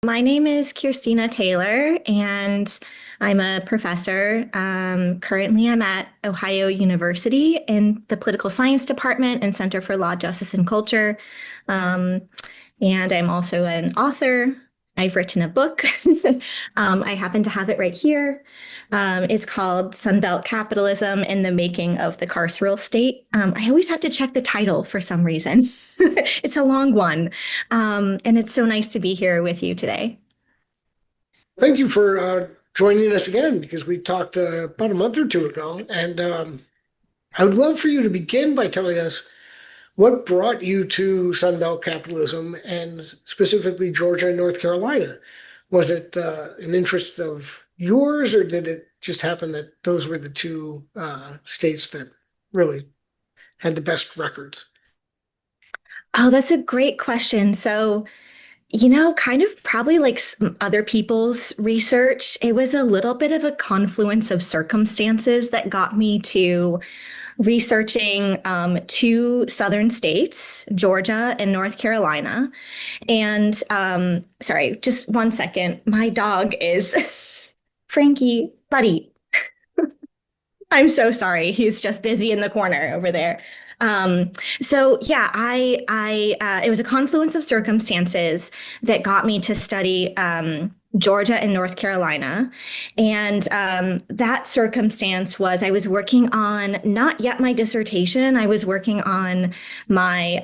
My name is Kirstine Taylor, and I'm a professor. Currently, I'm at Ohio University in the Political Science Department and Center for Law, Justice, and Culture. Um, and I'm also an author. I've written a book. I happen to have it right here. It's called Sunbelt Capitalism in the Making of the Carceral State. I always have to check the title for some reason. It's a long one. And it's so nice to be here with you today. Thank you for joining us again because we talked about a month or two ago. And I would love for you to begin by telling us what brought you to Sunbelt capitalism and specifically Georgia and North Carolina. Was it an interest of yours, or did it just happen that those were the two states that really had the best records? Oh, that's a great question. So, kind of probably like some other people's research, it was a little bit of a confluence of circumstances that got me to researching two southern states, Georgia and North Carolina. And sorry, just one second. My dog is Frankie, buddy. I'm so sorry. He's just busy in the corner over there. So yeah, it was a confluence of circumstances that got me to study Georgia and North Carolina. And that circumstance was I was working on not yet my dissertation. I was working on my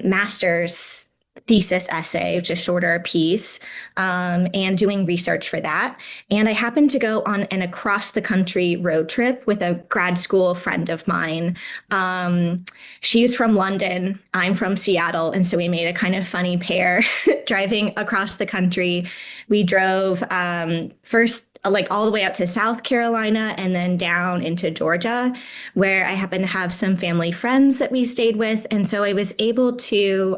master's thesis essay, which is a shorter piece, and doing research for that. And I happened to go on an across the country road trip with a grad school friend of mine. She's from London, I'm from Seattle. And so we made a kind of funny pair driving across the country. We drove first like all the way up to South Carolina and then down into Georgia, where I happen to have some family friends that we stayed with. And so I was able to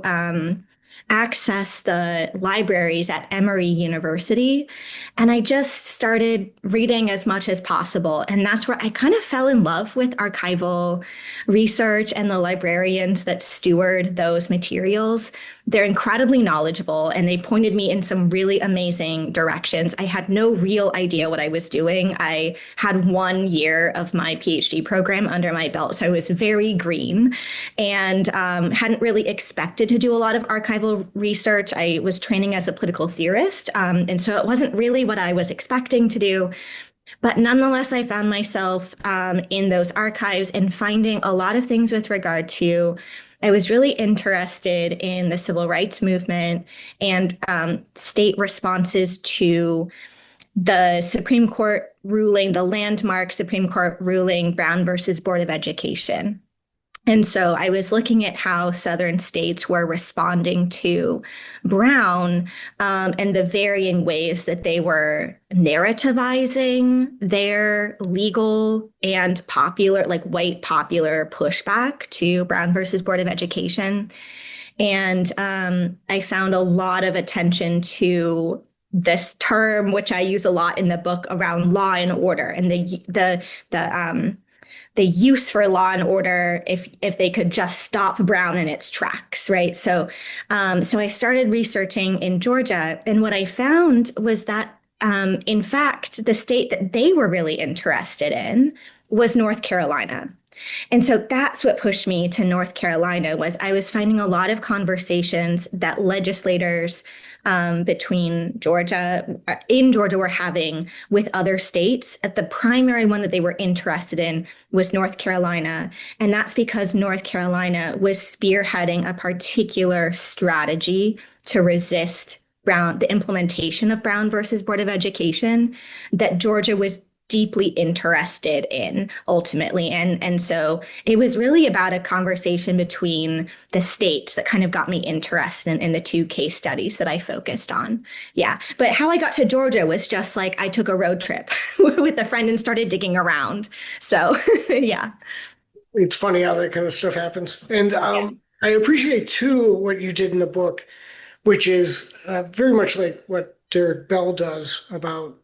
access the libraries at Emory University. And I just started reading as much as possible. And that's where I kind of fell in love with archival research and the librarians that steward those materials. They're incredibly knowledgeable and they pointed me in some really amazing directions. I had no real idea what I was doing. I had 1 year of my PhD program under my belt, so I was very green and hadn't really expected to do a lot of archival research. I was training as a political theorist, and so it wasn't really what I was expecting to do. But nonetheless, I found myself in those archives and finding a lot of things with regard to I was really interested in the civil rights movement and state responses to the Supreme Court ruling, the landmark Supreme Court ruling, Brown versus Board of Education. And so I was looking at how Southern states were responding to Brown and the varying ways that they were narrativizing their legal and popular, like white popular pushback to Brown versus Board of Education. And I found a lot of attention to this term, which I use a lot in the book around law and order and the use for law and order if they could just stop Brown in its tracks, right? So I started researching in Georgia, and what I found was that in fact the state that they were really interested in was North Carolina. And so that's what pushed me to North Carolina was I was finding a lot of conversations that legislators between Georgia, in Georgia, were having with other states. The primary one that they were interested in was North Carolina. And that's because North Carolina was spearheading a particular strategy to resist the implementation of Brown versus Board of Education that Georgia was deeply interested in ultimately. And so it was really about a conversation between the states that kind of got me interested in the two case studies that I focused on. Yeah. But how I got to Georgia was just like I took a road trip with a friend and started digging around. So yeah. It's funny how that kind of stuff happens. And Yeah. I appreciate too what you did in the book, which is very much like what Derek Bell does about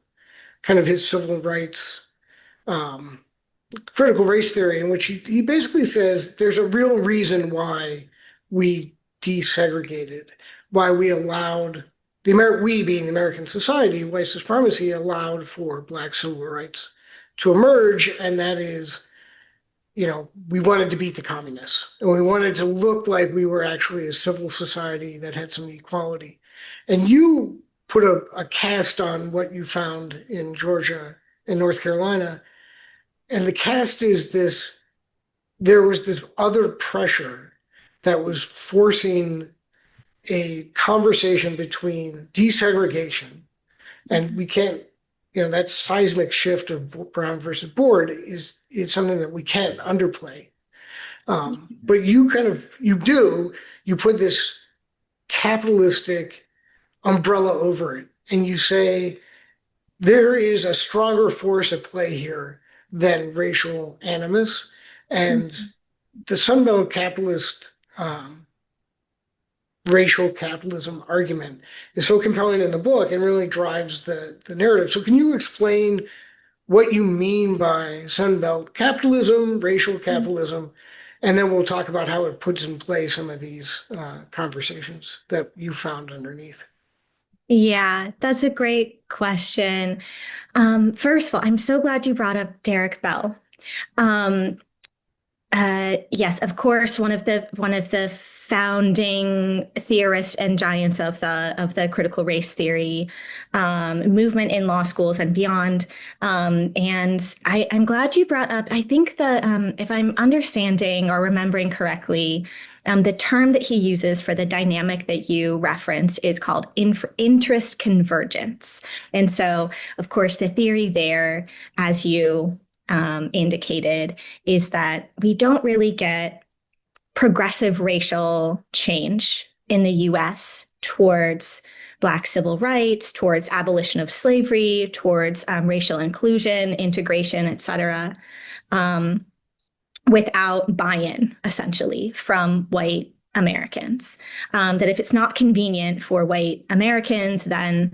kind of his civil rights um, critical race theory, in which he basically says there's a real reason why we desegregated, why we allowed we being the American society, white supremacy allowed for Black civil rights to emerge, and that is, we wanted to beat the communists, and we wanted to look like we were actually a civil society that had some equality. And you put a cast on what you found in Georgia and North Carolina, and the cast is this: there was this other pressure that was forcing a conversation between desegregation, and we can't, that seismic shift of Brown versus Board is something that we can't underplay. But you put this capitalistic umbrella over it, and you say there is a stronger force at play here than racial animus, and the Sunbelt capitalist racial capitalism argument is so compelling in the book and really drives the narrative. So can you explain what you mean by Sunbelt capitalism, racial capitalism, and then we'll talk about how it puts in play some of these conversations that you found underneath. Yeah, that's a great question. First of all, I'm so glad you brought up Derek Bell. Yes, of course, one of the founding theorists and giants of the critical race theory movement in law schools and beyond. And I'm glad you brought up. I think if I'm understanding or remembering correctly, the term that he uses for the dynamic that you referenced is called interest convergence. And so, of course, the theory there, as you indicated, is that we don't really get progressive racial change in the US towards Black civil rights, towards abolition of slavery, towards racial inclusion, integration, et cetera, without buy-in, essentially, from white Americans. That if it's not convenient for white Americans, then,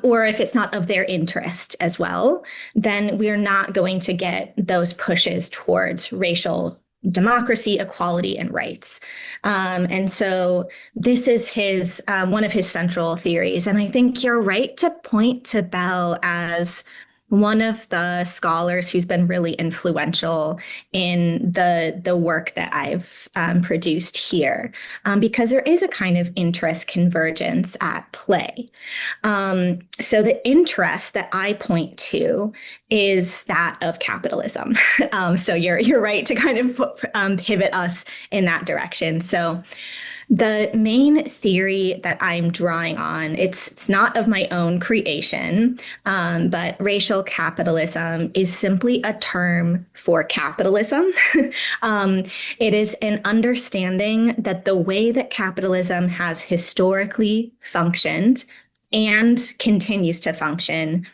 or if it's not of their interest as well, then we're not going to get those pushes towards racial democracy, equality, and rights. And so this is one of his central theories. And I think you're right to point to Bell as one of the scholars who's been really influential in the work that I've produced here, because there is a kind of interest convergence at play. So the interest that I point to is that of capitalism. So you're right to kind of pivot us in that direction. So the main theory that I'm drawing on, it's not of my own creation, but racial capitalism is simply a term for capitalism. It is an understanding that the way that capitalism has historically functioned and continues to function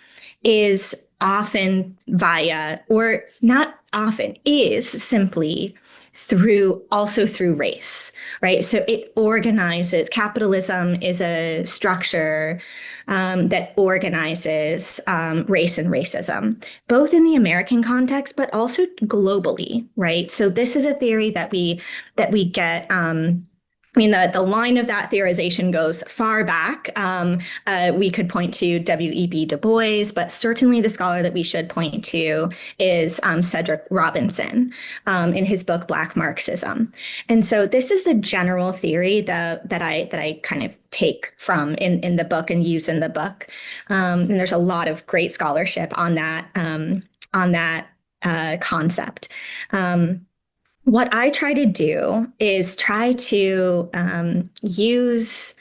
is often via, or not often, is simply through race, right? So it organizes, capitalism is a structure that organizes race and racism, both in the American context, but also globally, right? So this is a theory that we get. I mean, the line of that theorization goes far back. We could point to W.E.B. Du Bois, but certainly the scholar that we should point to is Cedric Robinson in his book Black Marxism. And so this is the general theory that I kind of take from in the book and use in the book. And there's a lot of great scholarship on that concept. What I try to do is try to there's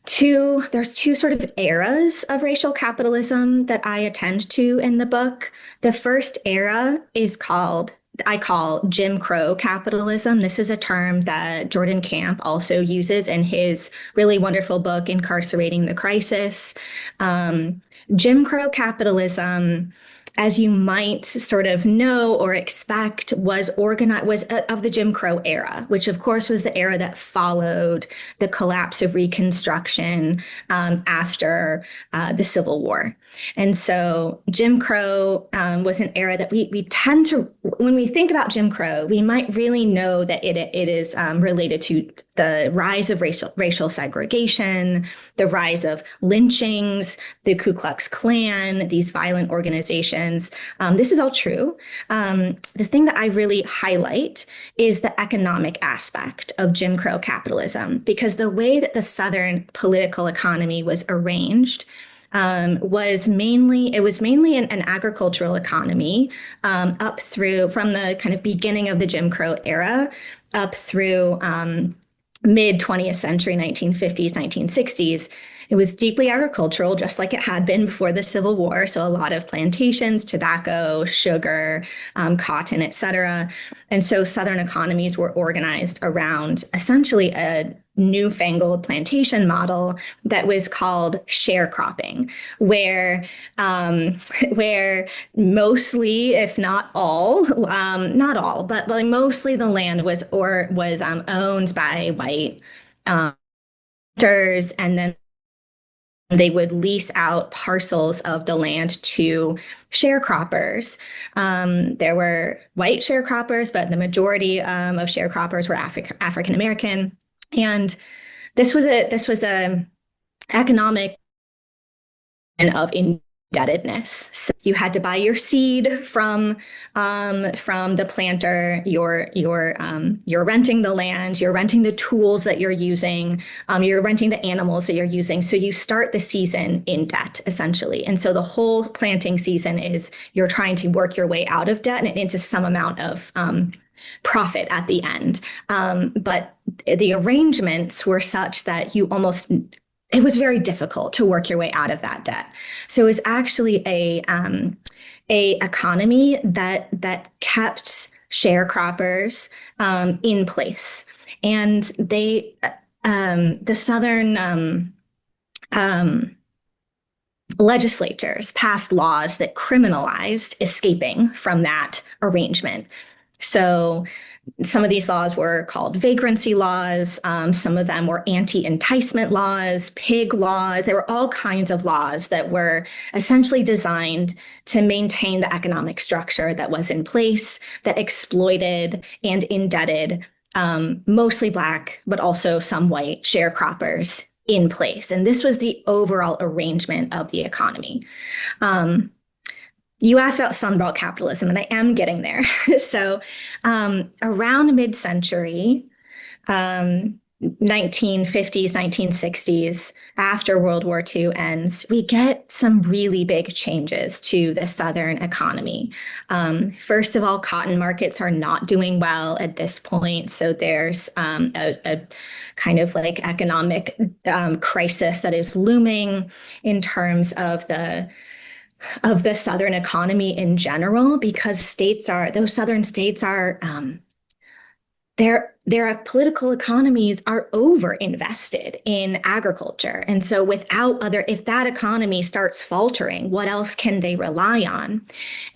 two sort of eras of racial capitalism that I attend to in the book. The first era I call Jim Crow capitalism. This is a term that Jordan Camp also uses in his really wonderful book, Incarcerating the Crisis. Jim Crow capitalism as you might sort of know or expect, was organized was of the Jim Crow era, which of course was the era that followed the collapse of Reconstruction after the Civil War. And so Jim Crow was an era that we tend to, when we think about Jim Crow, we might really know that it is related to the rise of racial segregation, the rise of lynchings, the Ku Klux Klan, these violent organizations. This is all true. The thing that I really highlight is the economic aspect of Jim Crow capitalism, because the way that the Southern political economy was arranged was mainly an agricultural economy up through from the kind of beginning of the Jim Crow era up through mid 20th century, 1950s, 1960s. It was deeply agricultural, just like it had been before the Civil War. So a lot of plantations, tobacco, sugar, cotton, et cetera. And so Southern economies were organized around essentially a newfangled plantation model that was called sharecropping, where where mostly, if not all, not all, but mostly the land was owned by white hunters, and then they would lease out parcels of the land to sharecroppers. There were white sharecroppers, but the majority of sharecroppers were African American, and this was a economic of indebtedness. So you had to buy your seed from the planter. You're renting the land. You're renting the tools that you're using. You're renting the animals that you're using. So you start the season in debt, essentially. And so the whole planting season is you're trying to work your way out of debt and into some amount of profit at the end. But the arrangements were such that it was very difficult to work your way out of that debt. So it was actually a economy that kept sharecroppers in place, and the Southern legislatures passed laws that criminalized escaping from that arrangement. So some of these laws were called vagrancy laws. Some of them were anti-enticement laws, pig laws. There were all kinds of laws that were essentially designed to maintain the economic structure that was in place, that exploited and indebted mostly Black, but also some white sharecroppers in place. And this was the overall arrangement of the economy. You asked about Sunbelt capitalism, and I am getting there. So around mid-century, 1950s, 1960s, after World War II ends, we get some really big changes to the Southern economy. First of all, cotton markets are not doing well at this point. So there's a kind of like economic crisis that is looming in terms of the Southern economy in general, because those Southern states are, their political economies are over invested in agriculture. And so if that economy starts faltering, what else can they rely on?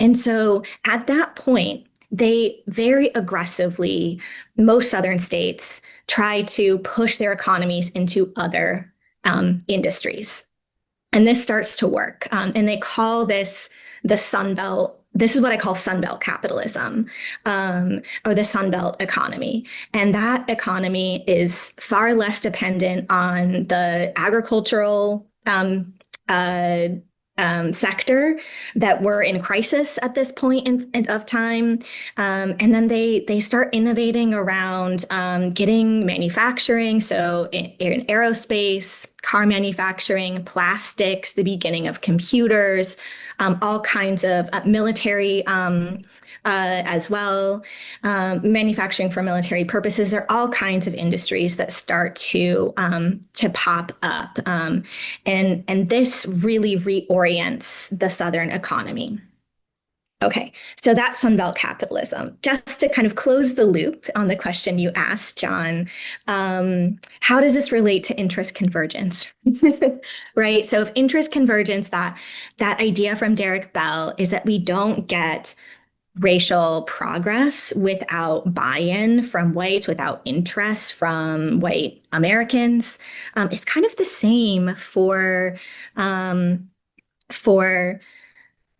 And so at that point, they very aggressively, most Southern states try to push their economies into other industries. And this starts to work. And they call this the Sunbelt. This is what I call Sunbelt capitalism, or the Sunbelt economy. And that economy is far less dependent on the agricultural sector that were in crisis at this point of time. And then they start innovating around getting manufacturing. So in aerospace, car manufacturing, plastics, the beginning of computers, all kinds of military as well, manufacturing for military purposes. There are all kinds of industries that start to pop up, and this really reorients the Southern economy. Okay, so that's Sunbelt Capitalism. Just to kind of close the loop on the question you asked, John, how does this relate to interest convergence? Right. So if interest convergence, that idea from Derek Bell is that we don't get racial progress without buy-in from whites, without interest from white Americans. It's kind of the same for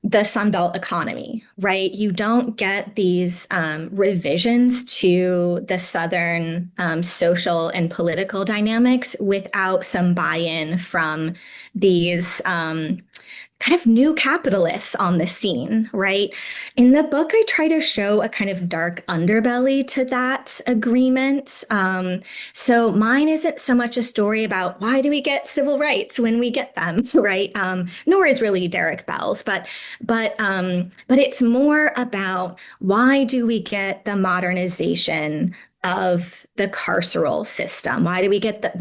the Sunbelt economy, right? You don't get these revisions to the Southern social and political dynamics without some buy-in from these kind of new capitalists on the scene, right? In the book, I try to show a kind of dark underbelly to that agreement. So mine isn't so much a story about why do we get civil rights when we get them, right? Nor is really Derek Bell's, but it's more about why do we get the modernization of the carceral system? Why do we get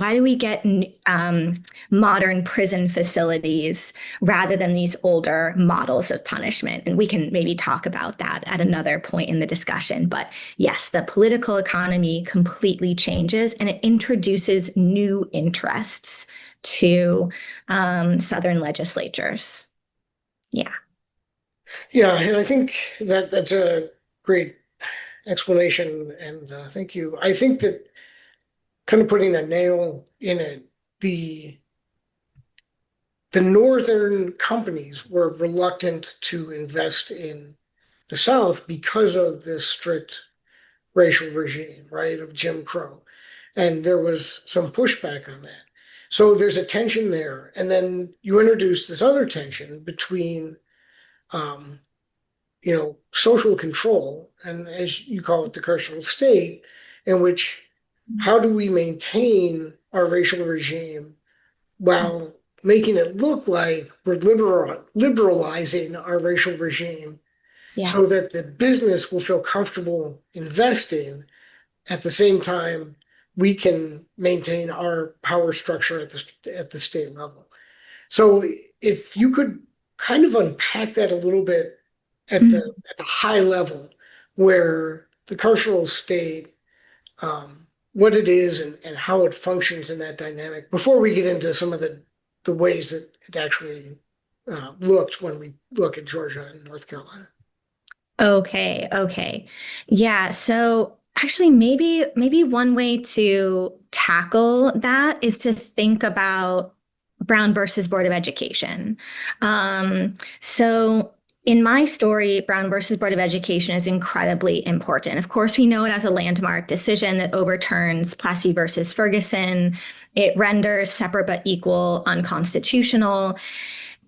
modern prison facilities rather than these older models of punishment? And we can maybe talk about that at another point in the discussion. But yes, the political economy completely changes and it introduces new interests to Southern legislatures. Yeah. Yeah, and I think that that's a great explanation, and thank you. I think that kind of putting a nail in it, the northern companies were reluctant to invest in the South because of this strict racial regime, right, of Jim Crow. And there was some pushback on that. So there's a tension there. And then you introduce this other tension between um, social control, and as you call it, the carceral state, in which how do we maintain our racial regime while making it look like we're liberalizing our racial regime Yeah. so that the business will feel comfortable investing at the same time we can maintain our power structure at the state level. So if you could kind of unpack that a little bit at the high level, where the carceral state, what it is and how it functions in that dynamic, before we get into some of the ways that it actually looked when we look at Georgia and North Carolina. Okay, okay. Yeah, so actually maybe one way to tackle that is to think about Brown versus Board of Education. So in my story, Brown versus Board of Education is incredibly important. Of course, we know it as a landmark decision that overturns Plessy versus Ferguson. It renders separate but equal unconstitutional.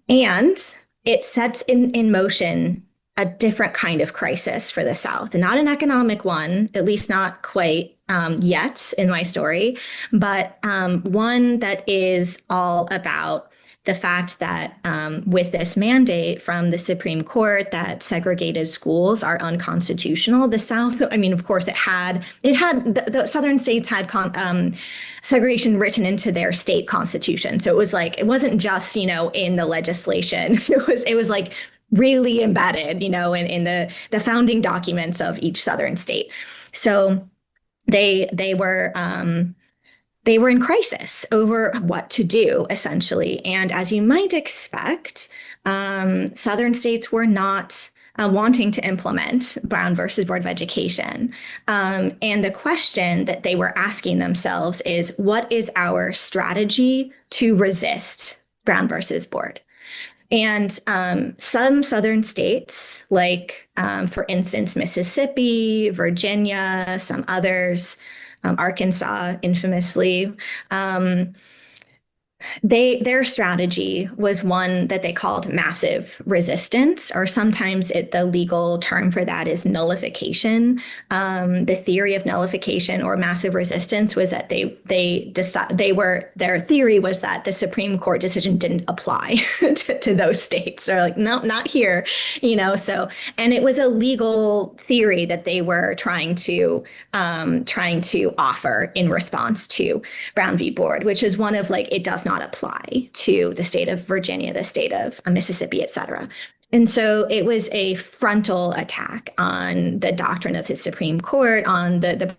And it sets in motion a different kind of crisis for the South, and not an economic one, at least not quite yet in my story, but one that is all about the fact that with this mandate from the Supreme Court that segregated schools are unconstitutional, the South, I mean, of course, the Southern states had segregation written into their state constitution. So it was like, it wasn't just, in the legislation. It was like really embedded, in the founding documents of each Southern state. So they were in crisis over what to do, essentially. And as you might expect, Southern states were not wanting to implement Brown versus Board of Education. And the question that they were asking themselves is, what is our strategy to resist Brown versus Board? And some Southern states, like, for instance, Mississippi, Virginia, some others, Arkansas, infamously, their strategy was one that they called massive resistance, or sometimes the legal term for that is nullification. The theory of nullification or massive resistance was that their theory was that the Supreme Court decision didn't apply to those states. They're like, no, not here, So, and it was a legal theory that they were trying to offer in response to Brown v. Board, which is one of, like, it does not not apply to the state of Virginia, the state of Mississippi, et cetera. And so it was a frontal attack on the doctrine of the Supreme Court, on the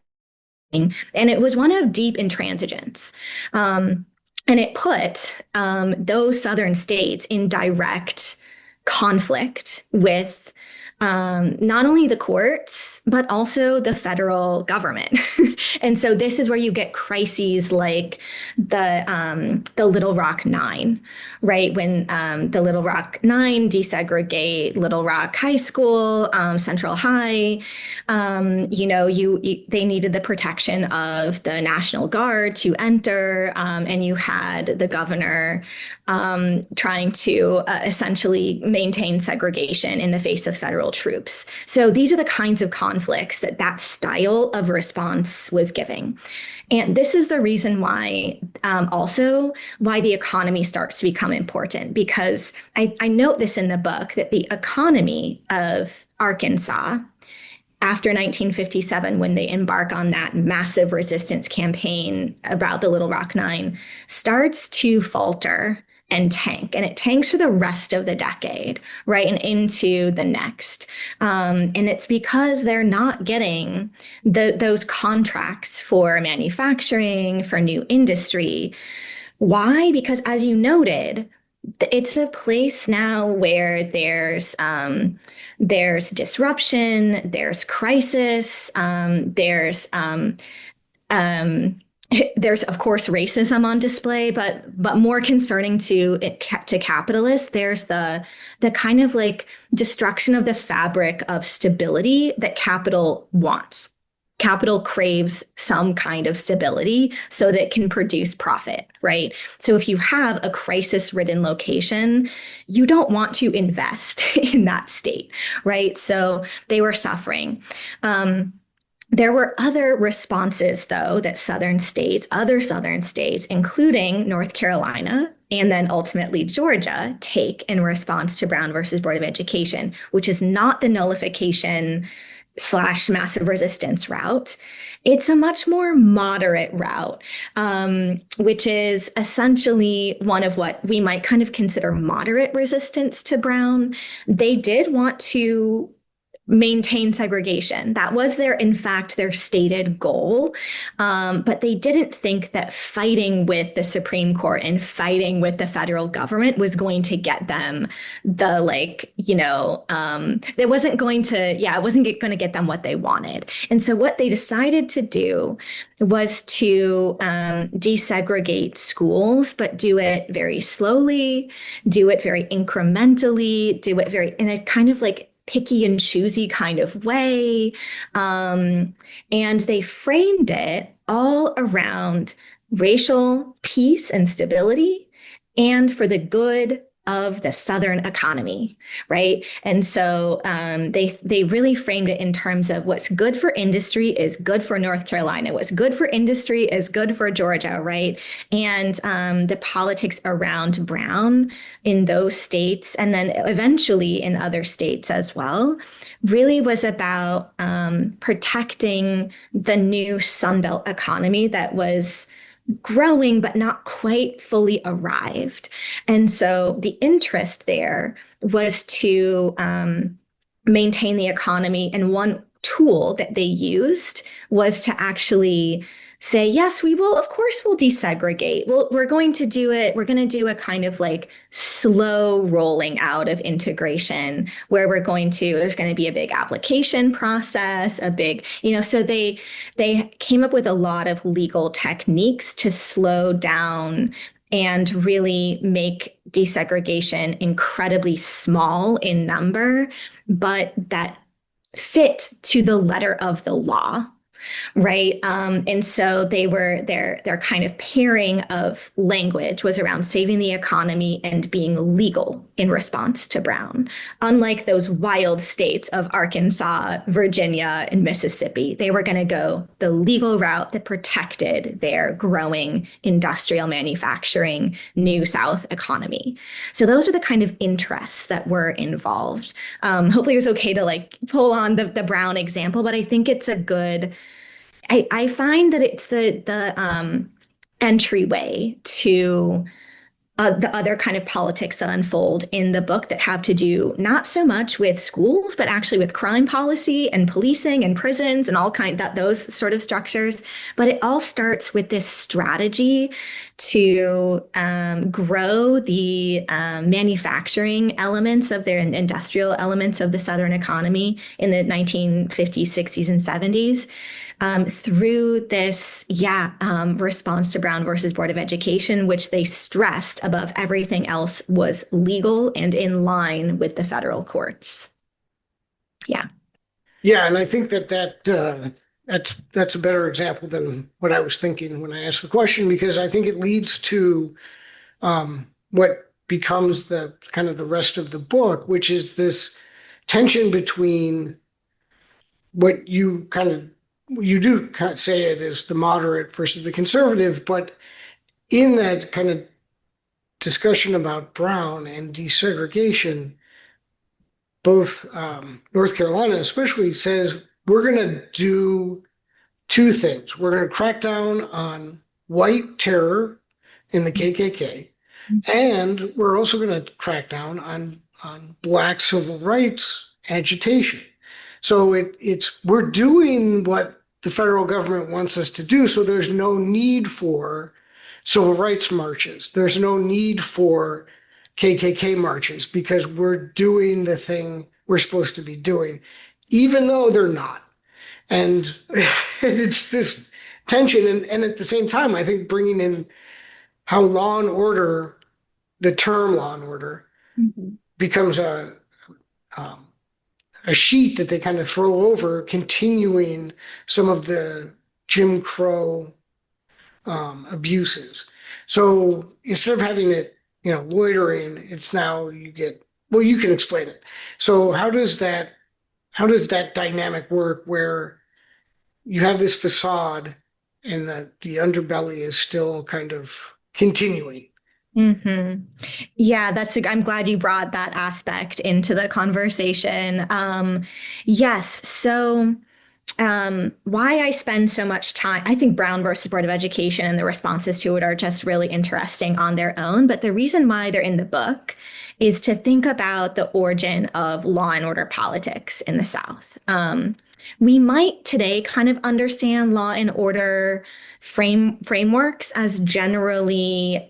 and it was one of deep intransigence. And it put those southern states in direct conflict with not only the courts, but also the federal government. And so this is where you get crises like the Little Rock Nine, right? When the Little Rock Nine desegregate Little Rock High School, Central High, they needed the protection of the National Guard to enter, and you had the governor trying to essentially maintain segregation in the face of federal troops. So these are the kinds of conflicts that style of response was giving. And this is the reason why also why the economy starts to become important, because I note this in the book that the economy of Arkansas after 1957, when they embark on that massive resistance campaign about the Little Rock Nine, starts to falter and tank. And it tanks for the rest of the decade, right? And into the next. And it's because they're not getting those contracts for manufacturing, for new industry. Why? Because as you noted, it's a place now where there's disruption, there's crisis, there's of course racism on display, but more concerning to capitalists, there's the kind of like destruction of the fabric of stability that capital wants. Capital craves some kind of stability so that it can produce profit, right? So if you have a crisis-ridden location, you don't want to invest in that state, right? So they were suffering. There were other responses, though, that other southern states, including North Carolina and then ultimately Georgia, take in response to Brown versus Board of Education, which is not the nullification / massive resistance route. It's a much more moderate route, which is essentially one of what we might kind of consider moderate resistance to Brown. They did want to maintain segregation. That was in fact, their stated goal. But they didn't think that fighting with the Supreme Court and fighting with the federal government was going to get them it wasn't going to get them what they wanted. And so what they decided to do was to desegregate schools, but do it very slowly, do it very incrementally, do it in a kind of like picky and choosy kind of way. And they framed it all around racial peace and stability and for the good of the Southern economy, right? And so they really framed it in terms of what's good for industry is good for North Carolina. What's good for industry is good for Georgia, right? And the politics around Brown in those states, and then eventually in other states as well, really was about protecting the new Sunbelt economy that was growing, but not quite fully arrived. And so the interest there was to maintain the economy. And one tool that they used was to actually say, yes, we will, of course, we'll desegregate. We're going to do it. We're going to do a kind of like slow rolling out of integration where there's going to be a big application process, so they came up with a lot of legal techniques to slow down and really make desegregation incredibly small in number, but that fit to the letter of the law. Right. And so their kind of pairing of language was around saving the economy and being legal in response to Brown. Unlike those wild states of Arkansas, Virginia, and Mississippi, they were going to go the legal route that protected their growing industrial manufacturing New South economy. So those are the kind of interests that were involved. Hopefully it was okay to pull on the Brown example, but I think it's a good I find that it's the entryway to the other kind of politics that unfold in the book that have to do not so much with schools, but actually with crime policy and policing and prisons and all those sort of structures. But it all starts with this strategy to grow the manufacturing elements of their industrial elements of the Southern economy in the 1950s, 60s, and 70s through this, response to Brown versus Board of Education, which they stressed above everything else was legal and in line with the federal courts. Yeah. Yeah, and I think that's a better example than what I was thinking when I asked the question, because I think it leads to what becomes the kind of the rest of the book, which is this tension between what you do kind of say it is the moderate versus the conservative, but in that kind of discussion about Brown and desegregation, both North Carolina especially says we're going to do two things. We're going to crack down on white terror in the KKK, and we're also going to crack down on Black civil rights agitation. So we're doing what the federal government wants us to do. So there's no need for civil rights marches. There's no need for KKK marches because we're doing the thing we're supposed to be doing, even though they're not. And it's this tension. And at the same time, I think bringing in how law and order, the term law and order, becomes a sheet that they kind of throw over, continuing some of the Jim Crow abuses. So instead of having it, loitering, it's now you can explain it. So how does that dynamic work where you have this facade and the underbelly is still kind of continuing? Mm-hmm. Yeah, I'm glad you brought that aspect into the conversation. Yes. So why I spend so much time, I think Brown versus Board of Education and the responses to it are just really interesting on their own. But the reason why they're in the book is to think about the origin of law and order politics in the South. We might today kind of understand law and order frameworks as generally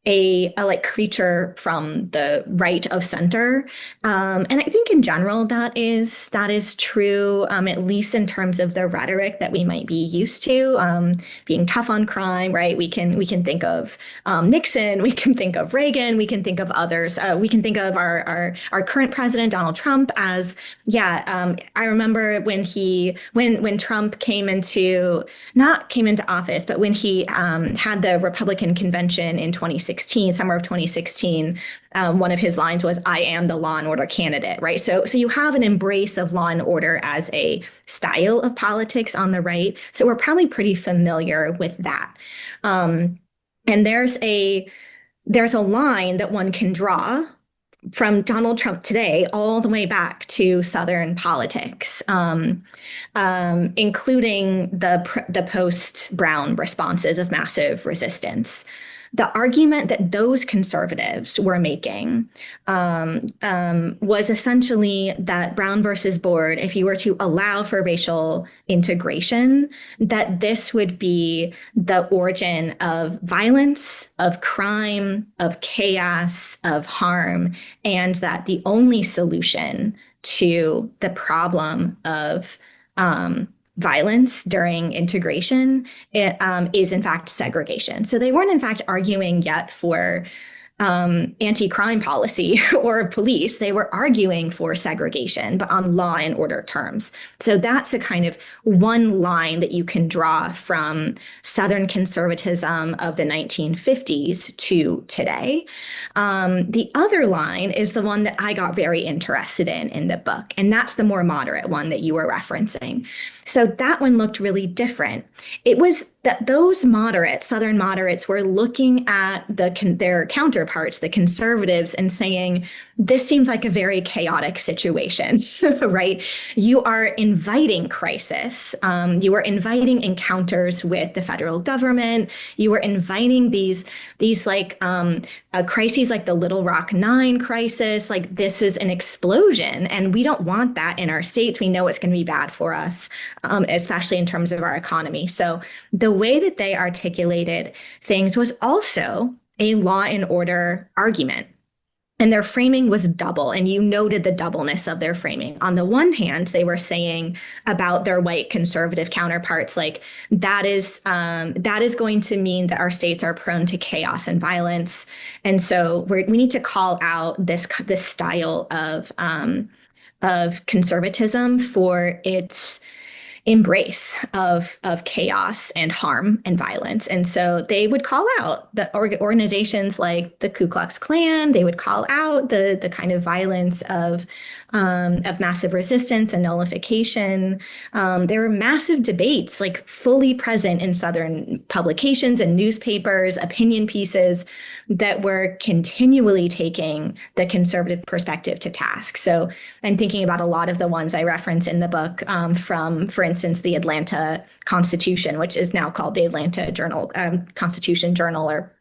a like creature from the right of center. And I think in general that is true, at least in terms of the rhetoric that we might be used to, being tough on crime, right? We can think of Nixon, we can think of Reagan, we can think of others. We can think of our current president, Donald Trump, as I remember when Trump came into office, but when he had the Republican convention in 2016, summer of 2016, one of his lines was, "I am the law and order candidate," right? So you have an embrace of law and order as a style of politics on the right. So we're probably pretty familiar with that. And there's a line that one can draw from Donald Trump today all the way back to Southern politics, including the post-Brown responses of massive resistance. The argument that those conservatives were making was essentially that Brown versus Board, if you were to allow for racial integration, that this would be the origin of violence, of crime, of chaos, of harm, and that the only solution to the problem of violence during integration is in fact segregation. So they weren't in fact arguing yet for anti-crime policy or police. They were arguing for segregation, but on law and order terms. So that's a kind of one line that you can draw from Southern conservatism of the 1950s to today. The other line is the one that I got very interested in the book, and that's the more moderate one that you were referencing. So that one looked really different. It was that those moderates, Southern moderates, were looking at their counterparts, the conservatives, and saying, this seems like a very chaotic situation, right? You are inviting crisis. You are inviting encounters with the federal government. You are inviting these like crises like the Little Rock Nine crisis. Like this is an explosion, and we don't want that in our states. We know it's going to be bad for us, especially in terms of our economy. So the way that they articulated things was also a law and order argument. And their framing was double, and you noted the doubleness of their framing. On the one hand, they were saying about their white conservative counterparts, like that is going to mean that our states are prone to chaos and violence, and so we need to call out this style of conservatism for its embrace of chaos and harm and violence. And so they would call out the organizations like the Ku Klux Klan. They would call out the kind of violence of massive resistance and nullification. There were massive debates, like fully present in Southern publications and newspapers, opinion pieces that were continually taking the conservative perspective to task. So I'm thinking about a lot of the ones I reference in the book from, for instance, the Atlanta Constitution, which is now called the Atlanta Journal, Constitution Journal, or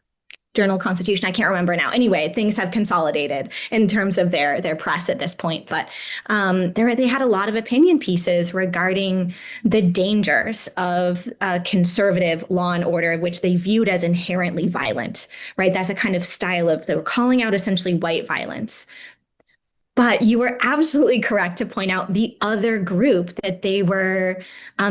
Journal Constitution. I can't remember now. Anyway, things have consolidated in terms of their press at this point. But they had a lot of opinion pieces regarding the dangers of conservative law and order, which they viewed as inherently violent, right? That's a kind of style of, they were calling out essentially white violence. But you were absolutely correct to point out the other group that they were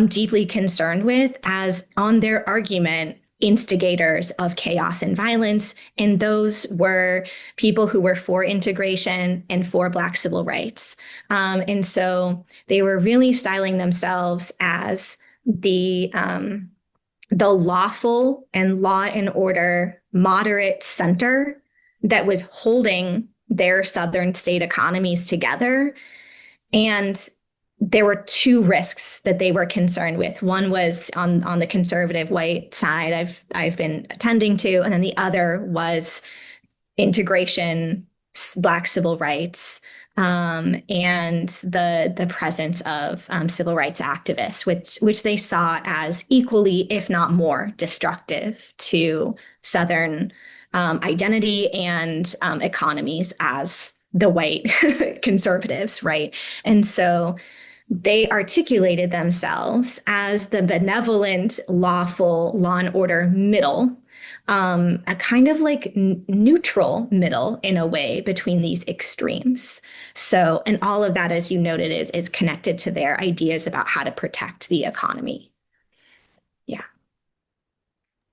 deeply concerned with as, on their argument, instigators of chaos and violence. And those were people who were for integration and for Black civil rights. And so they were really styling themselves as the lawful and law and order moderate center that was holding their Southern state economies together. And there were two risks that they were concerned with. One was on the conservative white side I've been attending to, and then the other was integration, Black civil rights, and the presence of civil rights activists, which they saw as equally, if not more, destructive to Southern identity and economies as the white conservatives, right? And so they articulated themselves as the benevolent, lawful, law and order middle, a kind of like neutral middle in a way between these extremes. So, and all of that, as you noted, is connected to their ideas about how to protect the economy. Yeah.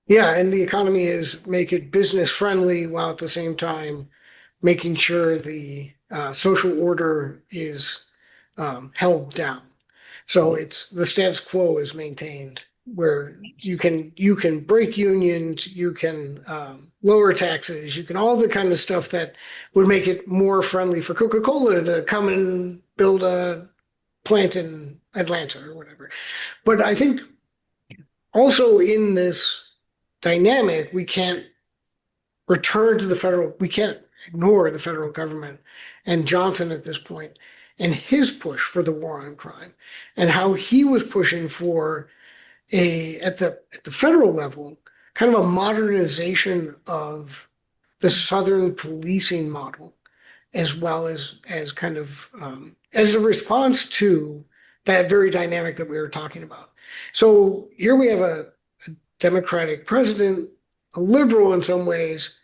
Yeah, and the economy is make it business friendly while at the same time making sure the social order is held down. So it's the status quo is maintained, where you can break unions, you can lower taxes, you can all the kind of stuff that would make it more friendly for Coca-Cola to come and build a plant in Atlanta or whatever. But I think also in this dynamic, we can't we can't ignore the federal government and Johnson at this point and his push for the war on crime and how he was pushing for at the federal level, kind of a modernization of the Southern policing model, as well as kind of as a response to that very dynamic that we were talking about. So here we have a Democratic president, a liberal in some ways,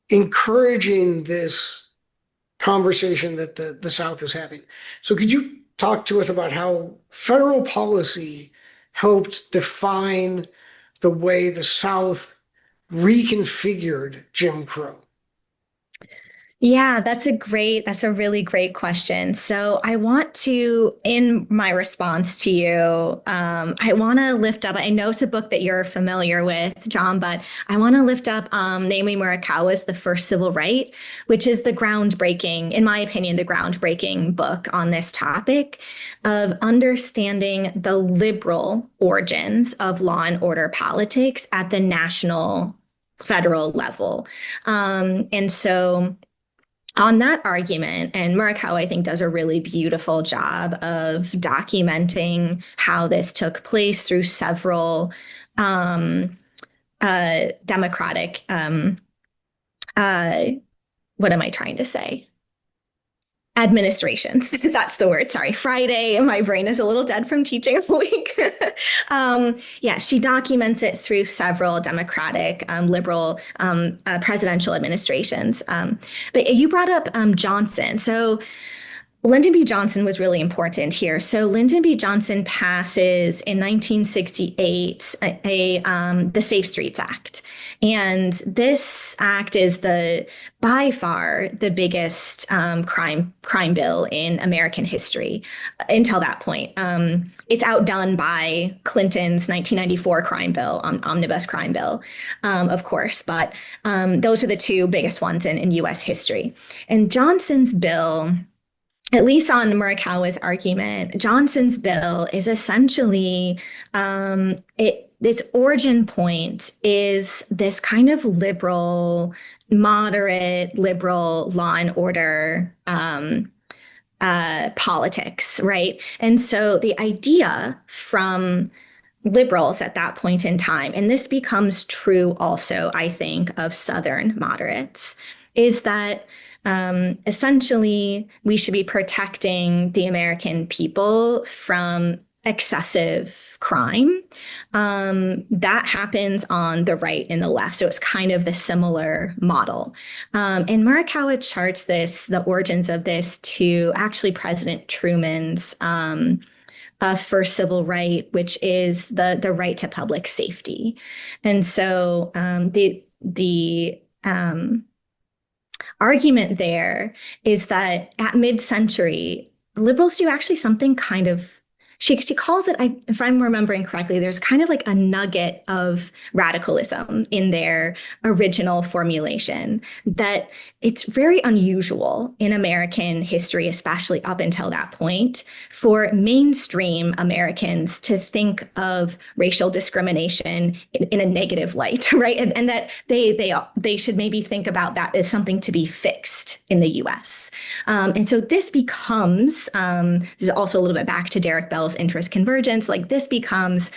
encouraging this conversation that the South is having. So could you talk to us about how federal policy helped define the way the South reconfigured Jim Crow? Yeah, that's a really great question. So I want to, in my response to you, I want to lift up, I know it's a book that you're familiar with, John, but I want to lift up Naomi Murakawa's The First Civil Right, which is the groundbreaking, in my opinion, the groundbreaking book on this topic of understanding the liberal origins of law and order politics at the national federal level. And so on that argument, and Murakawa, I think, does a really beautiful job of documenting how this took place through several democratic, uh, what am I trying to say? Administrations. That's the word. Sorry. Friday, my brain is a little dead from teaching all week. Yeah, she documents it through several Democratic, liberal presidential administrations. But you brought up Johnson. So Lyndon B. Johnson was really important here. So Lyndon B. Johnson passes in 1968 the Safe Streets Act, and this act is the by far the biggest crime bill in American history until that point. It's outdone by Clinton's 1994 crime bill, omnibus crime bill, of course, but those are the two biggest ones in U.S. history. And Johnson's bill, at least on Murakawa's argument, Johnson's bill is essentially its origin point is this kind of moderate liberal law and order politics, right? And so the idea from liberals at that point in time, and this becomes true also, I think, of Southern moderates, is that essentially we should be protecting the American people from excessive crime. That happens on the right and the left. So it's kind of the similar model. And Murakawa charts the origins of this to actually President Truman's first civil right, which is the right to public safety. And so the argument there is that at mid-century, liberals do actually something kind of, she calls it, if I'm remembering correctly, there's kind of like a nugget of radicalism in their original formulation that it's very unusual in American history, especially up until that point, for mainstream Americans to think of racial discrimination in a negative light, right? And that they should maybe think about that as something to be fixed in the US. And so this becomes, this is also a little bit back to Derek Bell's interest convergence, like this becomes,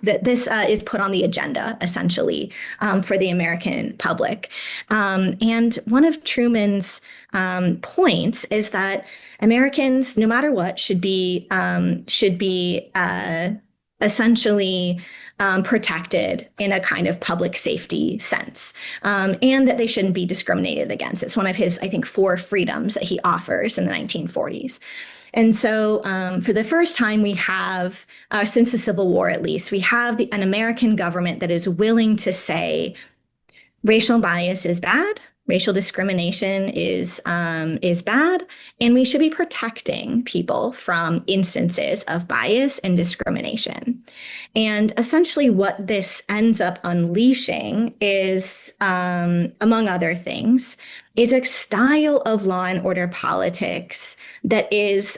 this is put on the agenda essentially for the American public. And one of Truman's points is that Americans, no matter what, should be essentially protected in a kind of public safety sense, and that they shouldn't be discriminated against. It's one of his, I think, 4 freedoms that he offers in the 1940s. And so for the first time, we have, since the Civil War at least, we have an American government that is willing to say racial bias is bad. Racial discrimination is bad, and we should be protecting people from instances of bias and discrimination. And essentially, what this ends up unleashing is, among other things, is a style of law and order politics that is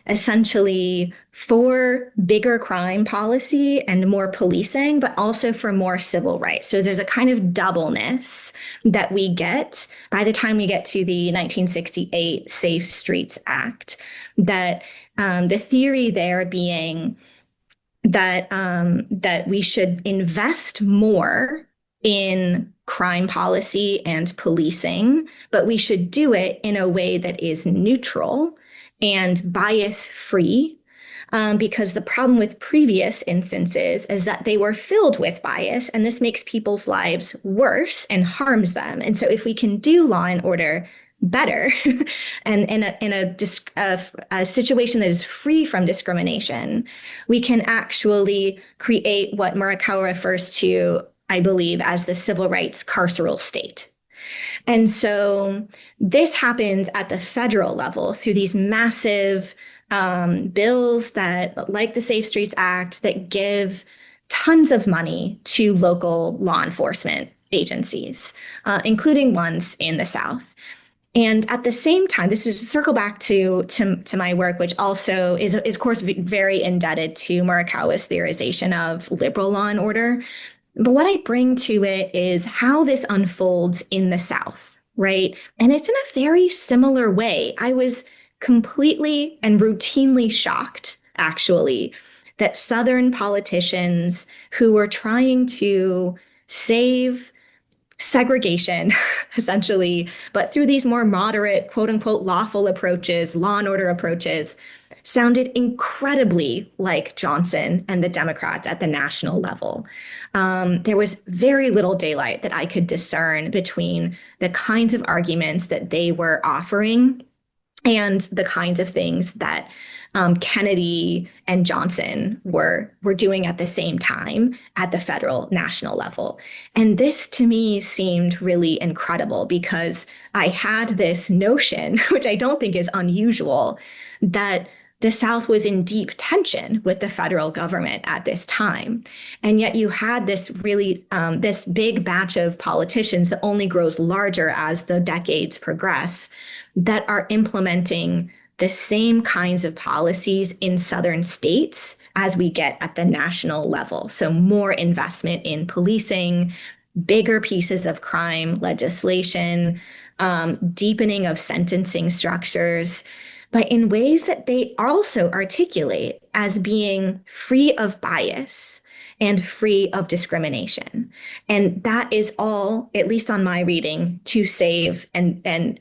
essentially for bigger crime policy and more policing, but also for more civil rights. So there's a kind of doubleness that we get by the time we get to the 1968 Safe Streets Act, that the theory there being that that we should invest more in crime policy and policing, but we should do it in a way that is neutral and bias-free. Because the problem with previous instances is that they were filled with bias, and this makes people's lives worse and harms them. And so if we can do law and order better and in a situation that is free from discrimination, we can actually create what Murakawa refers to, I believe, as the civil rights carceral state. And so this happens at the federal level through these massive bills that, like the Safe Streets Act, that give tons of money to local law enforcement agencies, including ones in the South. And at the same time, this is to circle back to my work, which also is of course very indebted to Morikawa's theorization of liberal law and order. But what I bring to it is how this unfolds in the South, right? And it's in a very similar way. I was completely and routinely shocked, actually, that Southern politicians who were trying to save segregation, essentially, but through these more moderate, quote unquote, lawful approaches, law and order approaches, sounded incredibly like Johnson and the Democrats at the national level. There was very little daylight that I could discern between the kinds of arguments that they were offering and the kinds of things that Kennedy and Johnson were doing at the same time at the federal national level. And this to me seemed really incredible because I had this notion, which I don't think is unusual, that the South was in deep tension with the federal government at this time. And yet you had this really, this big batch of politicians that only grows larger as the decades progress that are implementing the same kinds of policies in Southern states as we get at the national level. So more investment in policing, bigger pieces of crime legislation, deepening of sentencing structures, but in ways that they also articulate as being free of bias and free of discrimination. And that is all, at least on my reading, to save and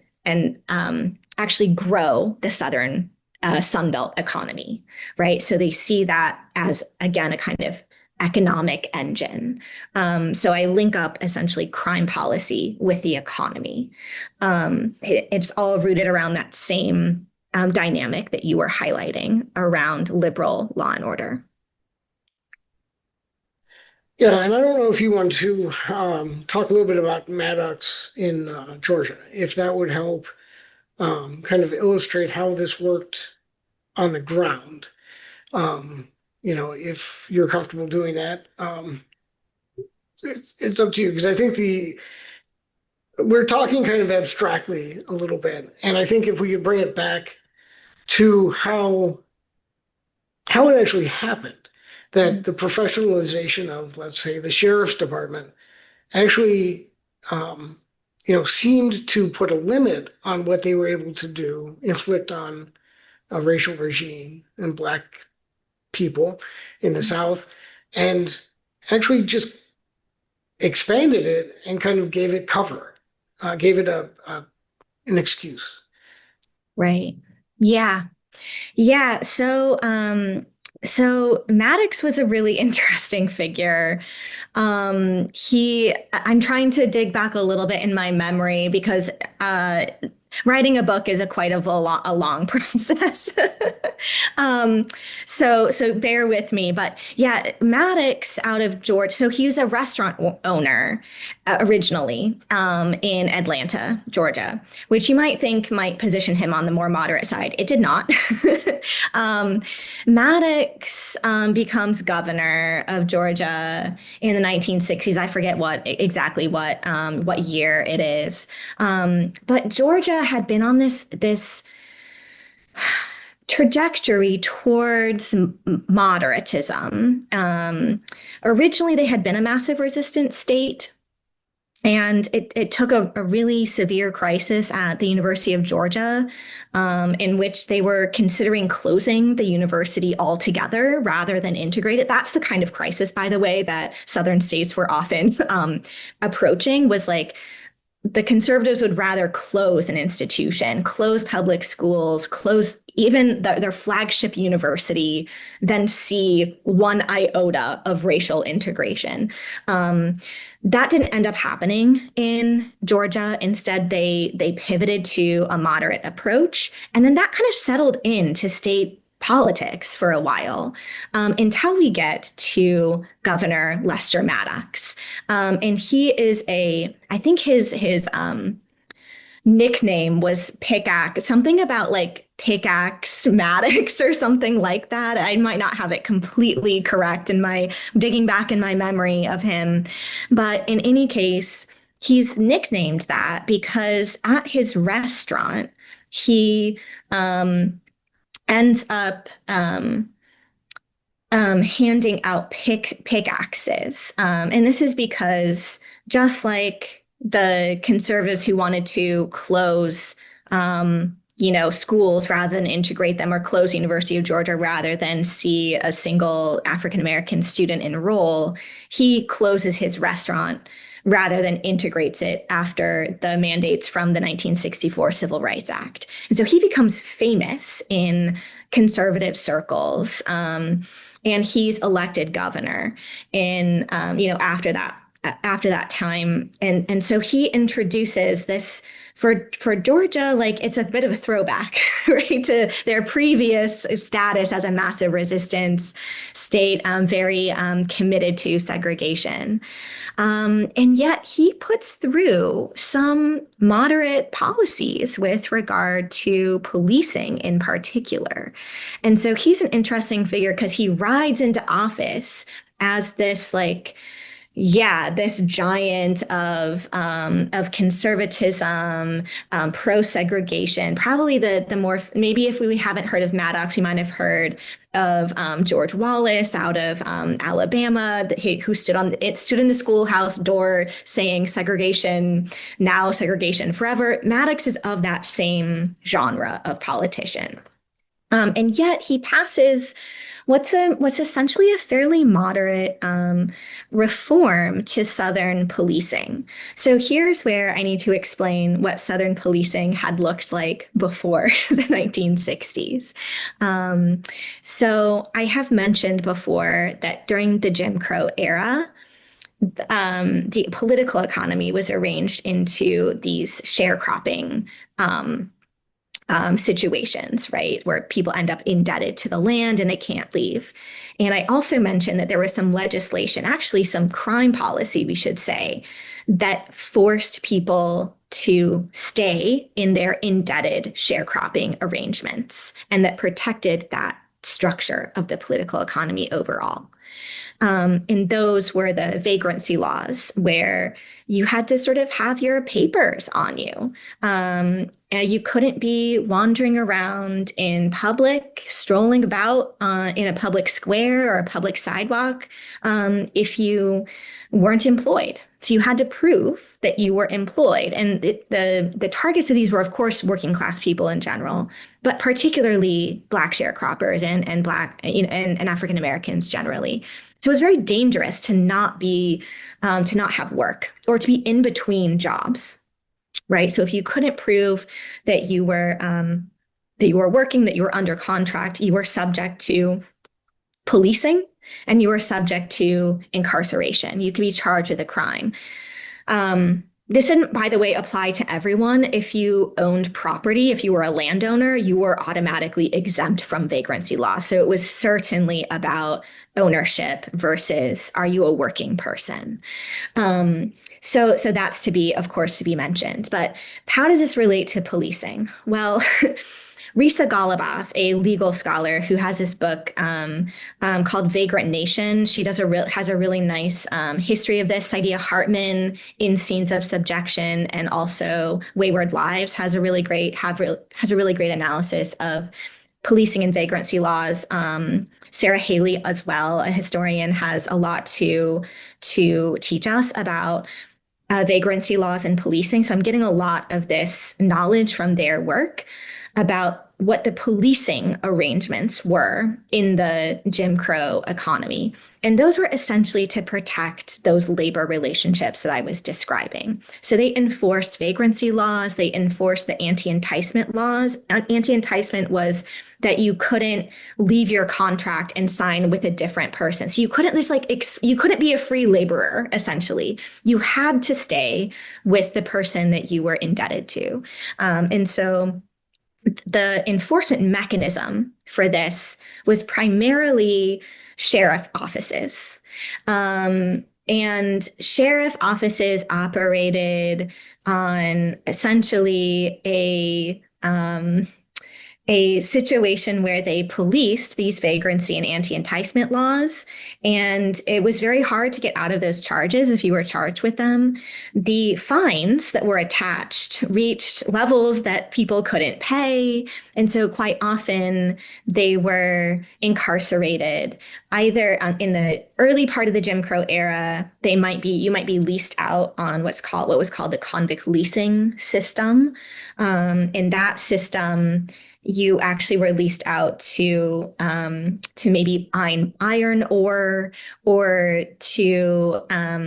actually grow the Southern Sunbelt economy, right? So they see that as, again, a kind of economic engine. So I link up essentially crime policy with the economy. It's all rooted around that same dynamic that you were highlighting around liberal law and order. Yeah, and I don't know if you want to talk a little bit about Maddox in Georgia, if that would help kind of illustrate how this worked on the ground. If you're comfortable doing that, it's up to you, because I think we're talking kind of abstractly a little bit, and I think if we could bring it back to how it actually happened, that the professionalization of, let's say, the sheriff's department actually seemed to put a limit on what they were able to do, inflict on a racial regime and Black people in the South, and actually just expanded it and kind of gave it cover, gave it an excuse. Right. Yeah. Yeah. So Maddox was a really interesting figure. I'm trying to dig back a little bit in my memory because writing a book is a long process. So bear with me. But yeah, Maddox out of Georgia. So he was a restaurant owner originally in Atlanta, Georgia, which you might think might position him on the more moderate side. It did not. Maddox becomes governor of Georgia in the 1960s. I forget exactly what year it is. But Georgia had been on this trajectory towards moderatism. Originally, they had been a massive resistance state. And it took a really severe crisis at the University of Georgia, in which they were considering closing the university altogether rather than integrate it. That's the kind of crisis, by the way, that Southern states were often approaching, was like the conservatives would rather close an institution, close public schools, close even their flagship university than see one iota of racial integration. That didn't end up happening in Georgia. Instead, they pivoted to a moderate approach. And then that kind of settled into state politics for a while until we get to Governor Lester Maddox. And he is I think his nickname was Pickaxe, something about like Pickaxe Maddox or something like that. I might not have it completely correct in my digging back in my memory of him. But in any case, he's nicknamed that because at his restaurant, he ends up handing out pickaxes. And this is because just like the conservatives who wanted to close, schools rather than integrate them, or close University of Georgia rather than see a single African American student enroll, he closes his restaurant rather than integrates it after the mandates from the 1964 Civil Rights Act. And so he becomes famous in conservative circles, and he's elected governor in after that time, and so he introduces this for Georgia, like it's a bit of a throwback, right, to their previous status as a massive resistance state, very committed to segregation. And yet he puts through some moderate policies with regard to policing in particular. And so he's an interesting figure because he rides into office as this this giant of conservatism, pro segregation. Probably the more, maybe if we haven't heard of Maddox, we might have heard of George Wallace out of Alabama, who stood in the schoolhouse door saying segregation now, segregation forever. Maddox is of that same genre of politician. And yet he passes what's essentially a fairly moderate reform to Southern policing. So here's where I need to explain what Southern policing had looked like before the 1960s. So I have mentioned before that during the Jim Crow era, the political economy was arranged into these sharecropping situations, right, where people end up indebted to the land and they can't leave. And I also mentioned that there was some legislation, actually some crime policy, we should say, that forced people to stay in their indebted sharecropping arrangements and that protected that structure of the political economy overall. And those were the vagrancy laws, where you had to sort of have your papers on you. And you couldn't be wandering around in public, strolling about in a public square or a public sidewalk if you weren't employed. So you had to prove that you were employed. And the targets of these were, of course, working class people in general, but particularly Black sharecroppers and Black, and African Americans generally. So it was very dangerous to not have work or to be in between jobs, right? So if you couldn't prove that you were working, that you were under contract, you were subject to policing and you were subject to incarceration. You could be charged with a crime. This didn't, by the way, apply to everyone. If you owned property, if you were a landowner, you were automatically exempt from vagrancy law. So it was certainly about ownership versus are you a working person? So that's of course, to be mentioned. But how does this relate to policing? Well, Risa Goluboff, a legal scholar who has this book called Vagrant Nation. She has a really nice history of this. Saidiya Hartman in Scenes of Subjection and also Wayward Lives has a really great analysis of policing and vagrancy laws. Sarah Haley as well, a historian, has a lot to teach us about vagrancy laws and policing. So I'm getting a lot of this knowledge from their work about what the policing arrangements were in the Jim Crow economy. And those were essentially to protect those labor relationships that I was describing. So they enforced vagrancy laws, they enforced the anti-enticement laws. Anti-enticement was that you couldn't leave your contract and sign with a different person. So you couldn't you couldn't be a free laborer, essentially. You had to stay with the person that you were indebted to. And so the enforcement mechanism for this was primarily sheriff offices. And sheriff offices operated on essentially a situation where they policed these vagrancy and anti-enticement laws. And it was very hard to get out of those charges if you were charged with them. The fines that were attached reached levels that people couldn't pay. And so quite often they were incarcerated. Either in the early part of the Jim Crow era, you might be leased out on what was called the convict leasing system. In that system, you actually were leased out to maybe iron ore or to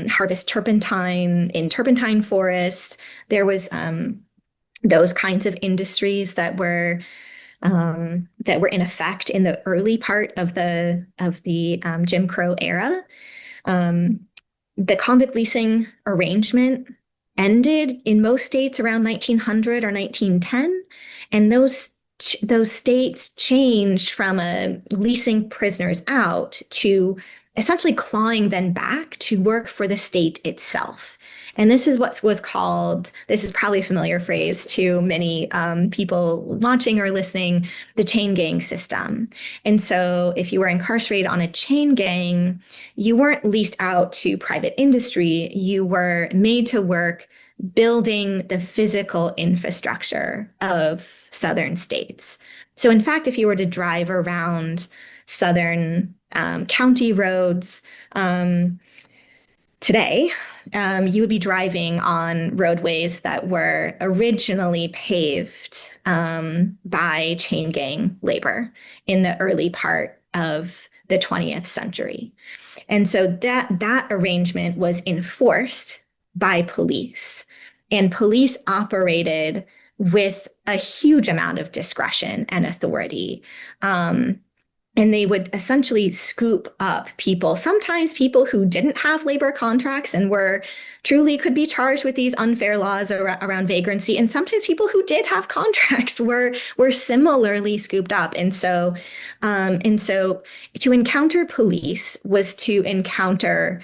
harvest turpentine in turpentine forests. There was those kinds of industries that were in effect in the early part of the Jim Crow era. The convict leasing arrangement ended in most states around 1900 or 1910, and those states changed from leasing prisoners out to essentially clawing them back to work for the state itself. And this is what was called, this is probably a familiar phrase to many people watching or listening, the chain gang system. And so if you were incarcerated on a chain gang, you weren't leased out to private industry. You were made to work building the physical infrastructure of southern states. So in fact, if you were to drive around southern county roads today, you would be driving on roadways that were originally paved by chain gang labor in the early part of the 20th century. And so that arrangement was enforced by police, and police operated with a huge amount of discretion and authority. And they would essentially scoop up people, sometimes people who didn't have labor contracts and could be charged with these unfair laws around vagrancy. And sometimes people who did have contracts were similarly scooped up. And so to encounter police was to encounter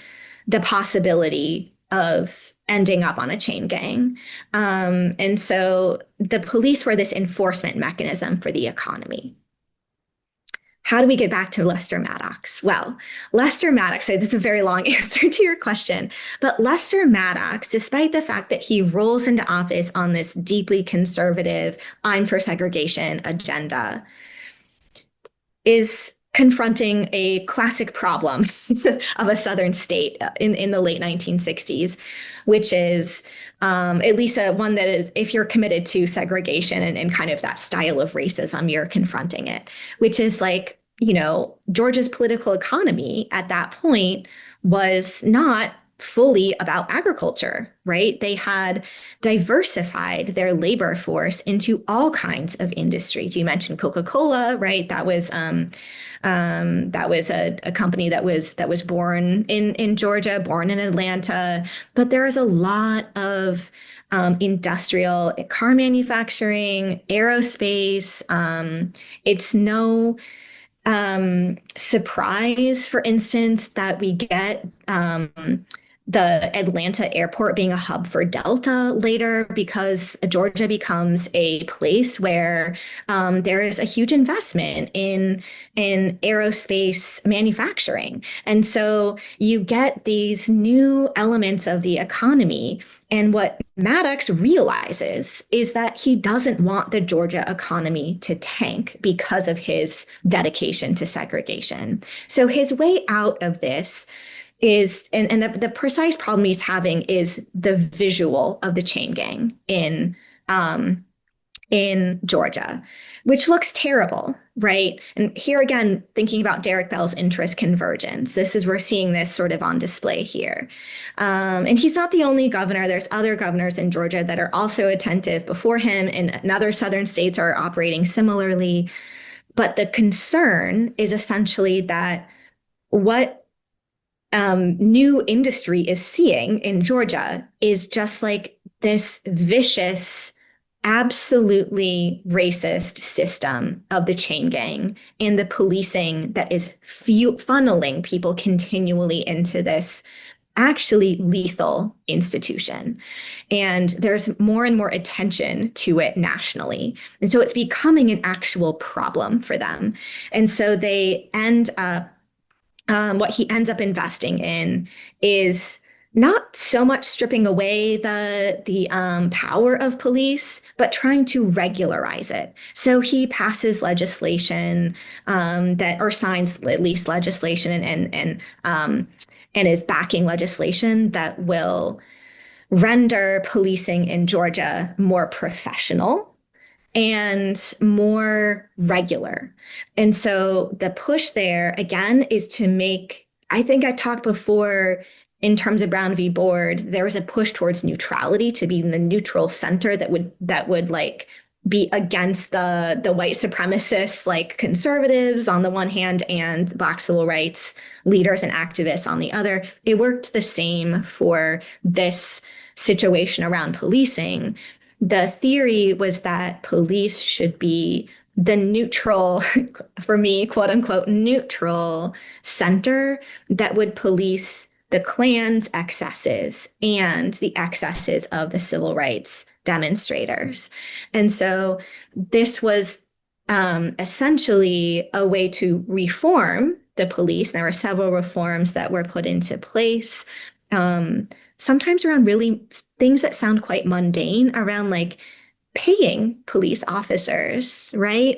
the possibility of ending up on a chain gang. And so the police were this enforcement mechanism for the economy. How do we get back to Lester Maddox? Well, Lester Maddox, so this is a very long answer to your question, but Lester Maddox, despite the fact that he rolls into office on this deeply conservative, I'm for segregation agenda, is confronting a classic problem of a southern state in the late 1960s, which is at least one that is, if you're committed to segregation and kind of that style of racism, you're confronting it, which is like, Georgia's political economy at that point was not fully about agriculture, right? They had diversified their labor force into all kinds of industries. You mentioned Coca-Cola, right? That was a company that was born in Georgia, born in Atlanta. But there is a lot of industrial car manufacturing, aerospace. It's no surprise, for instance, that we get the Atlanta airport being a hub for Delta later, because Georgia becomes a place where there is a huge investment in aerospace manufacturing. And so you get these new elements of the economy. And what Maddox realizes is that he doesn't want the Georgia economy to tank because of his dedication to segregation. So his way out of this is, and the precise problem he's having is the visual of the chain gang in Georgia, which looks terrible, right? And here again, thinking about Derek Bell's interest convergence, we're seeing this sort of on display here. And he's not the only governor. There's other governors in Georgia that are also attentive before him, and other southern states are operating similarly. But the concern is essentially that what new industry is seeing in Georgia is just like this vicious absolutely racist system of the chain gang and the policing that is funneling people continually into this actually lethal institution. And there's more and more attention to it nationally. And so it's becoming an actual problem for them. And so they end up, what he ends up investing in is not so much stripping away the power of police, but trying to regularize it. So he passes legislation that, or signs at least legislation and is backing legislation that will render policing in Georgia more professional and more regular. And so the push there again is to make, I think I talked before in terms of Brown v. Board, there was a push towards neutrality, to be in the neutral center that would like be against the white supremacists, like conservatives on the one hand and Black civil rights leaders and activists on the other. It worked the same for this situation around policing. The theory was that police should be the neutral, for me, quote unquote, neutral center that would police the Klan's excesses and the excesses of the civil rights demonstrators. And so this was essentially a way to reform the police. There were several reforms that were put into place. Sometimes around really things that sound quite mundane, around like paying police officers, right?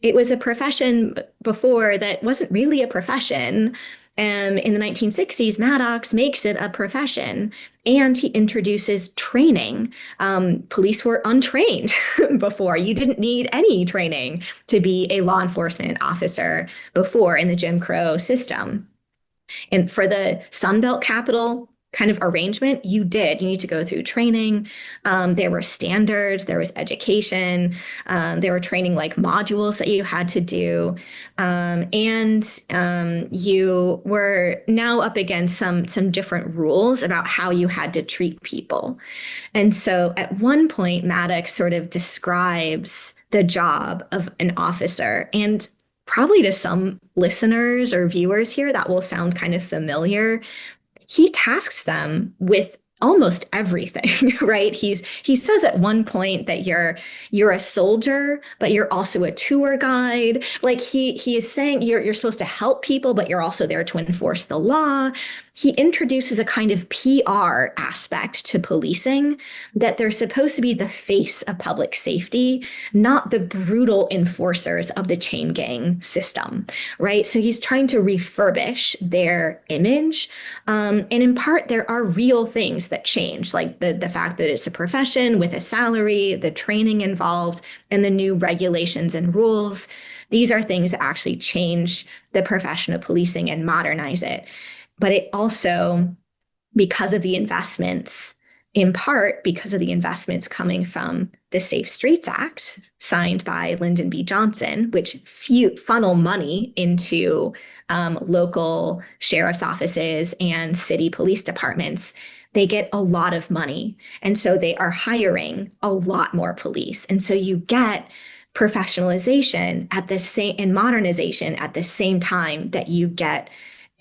It was a profession before that wasn't really a profession. In the 1960s, Maddox makes it a profession and he introduces training. Police were untrained before. You didn't need any training to be a law enforcement officer before in the Jim Crow system. And for the Sunbelt capital kind of arrangement, you need to go through training. There were standards, there was education, there were training like modules that you had to do. And you were now up against some different rules about how you had to treat people. And so at one point, Maddox sort of describes the job of an officer, and probably to some listeners or viewers here, that will sound kind of familiar. He tasks them with almost everything, right? He says at one point that you're a soldier, but you're also a tour guide. Like he is saying you're supposed to help people, but you're also there to enforce the law. He introduces a kind of PR aspect to policing, that they're supposed to be the face of public safety, not the brutal enforcers of the chain gang system, right? So he's trying to refurbish their image. And in part, there are real things that change, like the fact that it's a profession with a salary, the training involved, and the new regulations and rules. These are things that actually change the profession of policing and modernize it. But it also, because of the investments, in part because of the investments coming from the Safe Streets Act, signed by Lyndon B. Johnson, which funnel money into local sheriff's offices and city police departments, they get a lot of money. And so they are hiring a lot more police. And so you get professionalization at the same and modernization at the same time that you get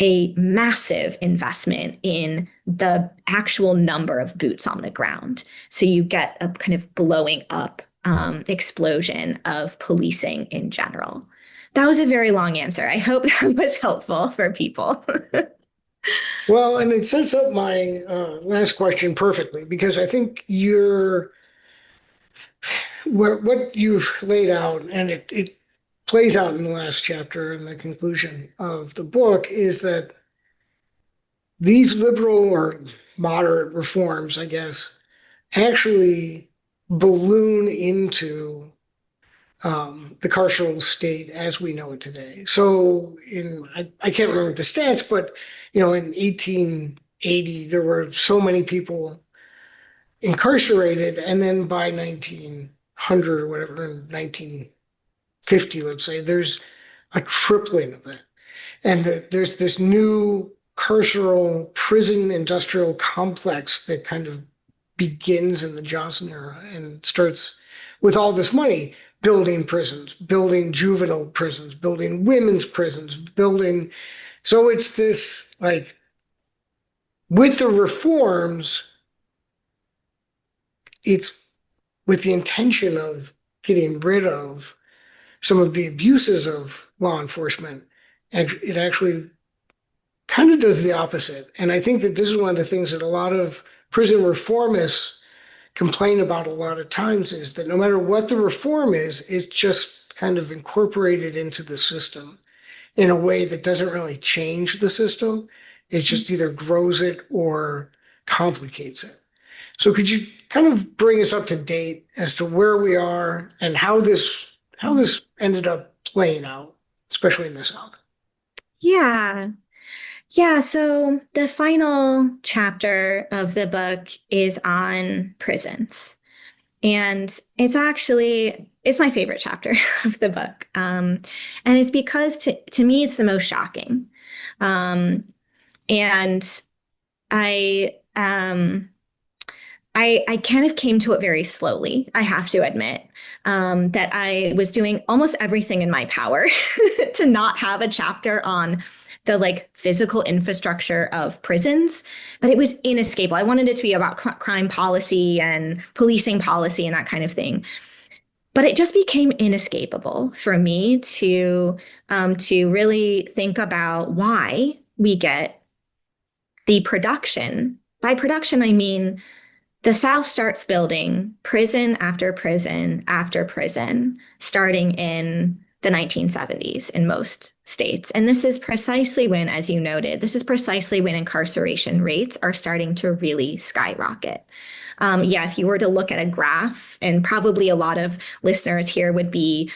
a massive investment in the actual number of boots on the ground. So you get a kind of blowing up explosion of policing in general. That was a very long answer. I hope that was helpful for people. Well, and it sets up my last question perfectly, because I think what you've laid out, and it plays out in the last chapter and the conclusion of the book, is that these liberal or moderate reforms, I guess, actually balloon into the carceral state as we know it today. So I can't remember the stats, but in 1880, there were so many people incarcerated, and then by 1900 or whatever, in 1950, let's say, there's a tripling of that. And there's this new carceral prison industrial complex that kind of begins in the Johnson era and starts with all this money, building prisons, building juvenile prisons, building women's prisons, building. So it's this like with the reforms, it's with the intention of getting rid of some of the abuses of law enforcement. And it actually kind of does the opposite. And I think that this is one of the things that a lot of prison reformists complain about a lot of times is that no matter what the reform is, it's just kind of incorporated into the system in a way that doesn't really change the system. It just either grows it or complicates it. So could you kind of bring us up to date as to where we are and how this ended up playing out, especially in the South? Yeah. Yeah, so the final chapter of the book is on prisons. And it's my favorite chapter of the book. And it's because to me, it's the most shocking. And I, um, I kind of came to it very slowly, I have to admit, that I was doing almost everything in my power to not have a chapter on the like physical infrastructure of prisons, but it was inescapable. I wanted it to be about crime policy and policing policy and that kind of thing. But it just became inescapable for me to really think about why we get the production. By production, I mean the South starts building prison after prison after prison, starting in the 1970s in most states. And this is precisely when, as you noted, this is precisely when incarceration rates are starting to really skyrocket. If you were to look at a graph, and probably a lot of listeners here would be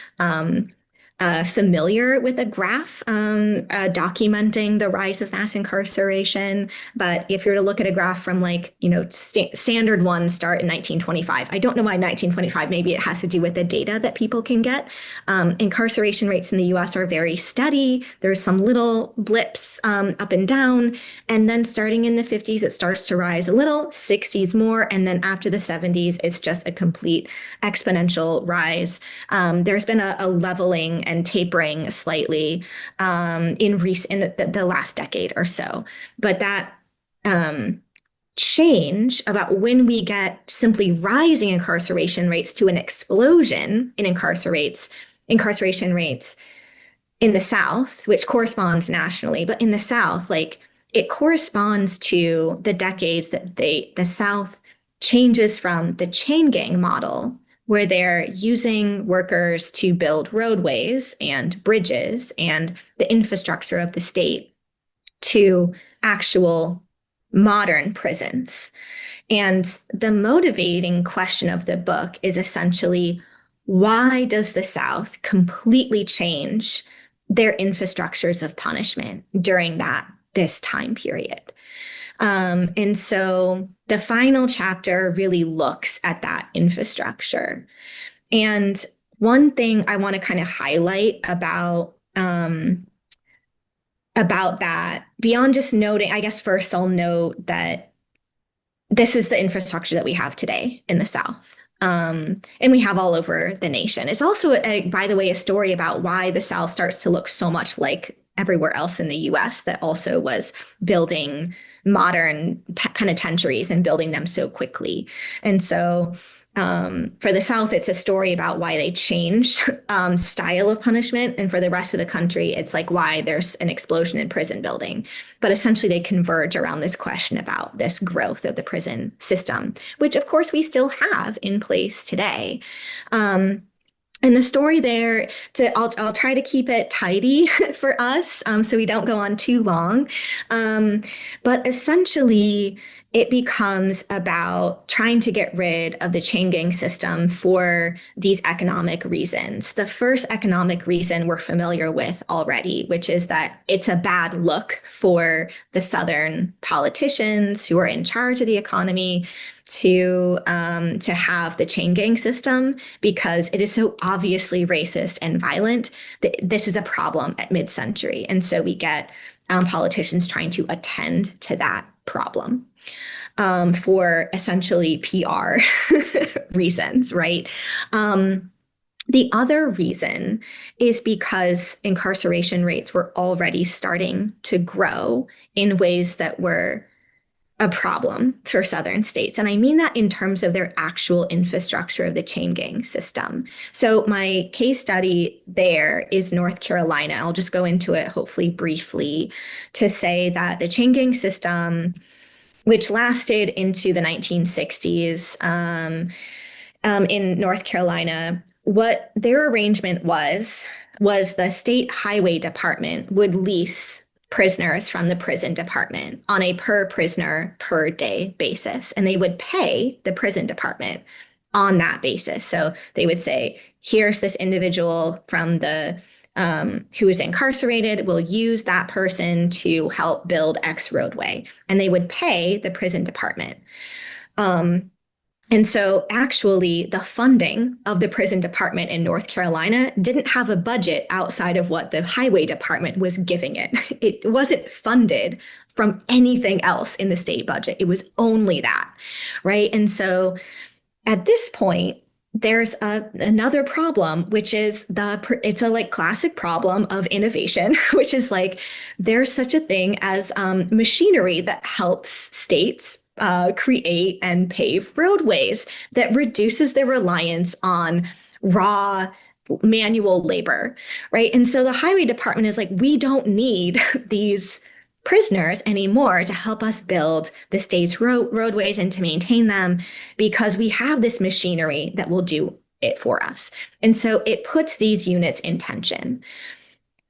familiar with a graph documenting the rise of mass incarceration. But if you're to look at a graph from standard ones start in 1925. I don't know why 1925. Maybe it has to do with the data that people can get. Incarceration rates in the US are very steady. There's some little blips up and down. And then starting in the 50s, it starts to rise a little, 60s more. And then after the 70s, it's just a complete exponential rise. There's been a leveling and tapering slightly in the last decade or so. But that change about when we get simply rising incarceration rates to an explosion in incarceration rates in the South, which corresponds nationally, but in the South, like it corresponds to the decades that the South changes from the chain gang model, where they're using workers to build roadways and bridges and the infrastructure of the state, to actual modern prisons. And the motivating question of the book is essentially, why does the South completely change their infrastructures of punishment during this time period? And so the final chapter really looks at that infrastructure. And one thing I want to kind of highlight about that, beyond just noting, I guess first I'll note that this is the infrastructure that we have today in the South. And we have all over the nation. It's also, by the way, a story about why the South starts to look so much like everywhere else in the US that also was building modern penitentiaries and building them so quickly. And so for the South, it's a story about why they change style of punishment. And for the rest of the country, it's like why there's an explosion in prison building. But essentially, they converge around this question about this growth of the prison system, which, of course, we still have in place today. And the story there, I'll try to keep it tidy for us so we don't go on too long. But essentially, it becomes about trying to get rid of the chain gang system for these economic reasons. The first economic reason we're familiar with already, which is that it's a bad look for the Southern politicians who are in charge of the economy to have the chain gang system, because it is so obviously racist and violent. This is a problem at mid-century. And so we get politicians trying to attend to that problem. for essentially PR reasons, right? The other reason is because incarceration rates were already starting to grow in ways that were a problem for Southern states. And I mean that in terms of their actual infrastructure of the chain gang system. So my case study there is North Carolina. I'll just go into it hopefully briefly to say that the chain gang system, which lasted into the 1960s in North Carolina, what their arrangement was the state highway department would lease prisoners from the prison department on a per prisoner per day basis. And they would pay the prison department on that basis. So they would say, here's this individual from the who is incarcerated, we'll use that person to help build X roadway. And they would pay the prison department. And so actually the funding of the prison department in North Carolina didn't have a budget outside of what the highway department was giving it. It wasn't funded from anything else in the state budget. It was only that, right? And so at this point, there's another problem, which is it's a like classic problem of innovation, which is like there's such a thing as machinery that helps states create and pave roadways that reduces their reliance on raw manual labor, right? And so the highway department is like, we don't need these prisoners anymore to help us build the state's roadways and to maintain them because we have this machinery that will do it for us. And so it puts these units in tension.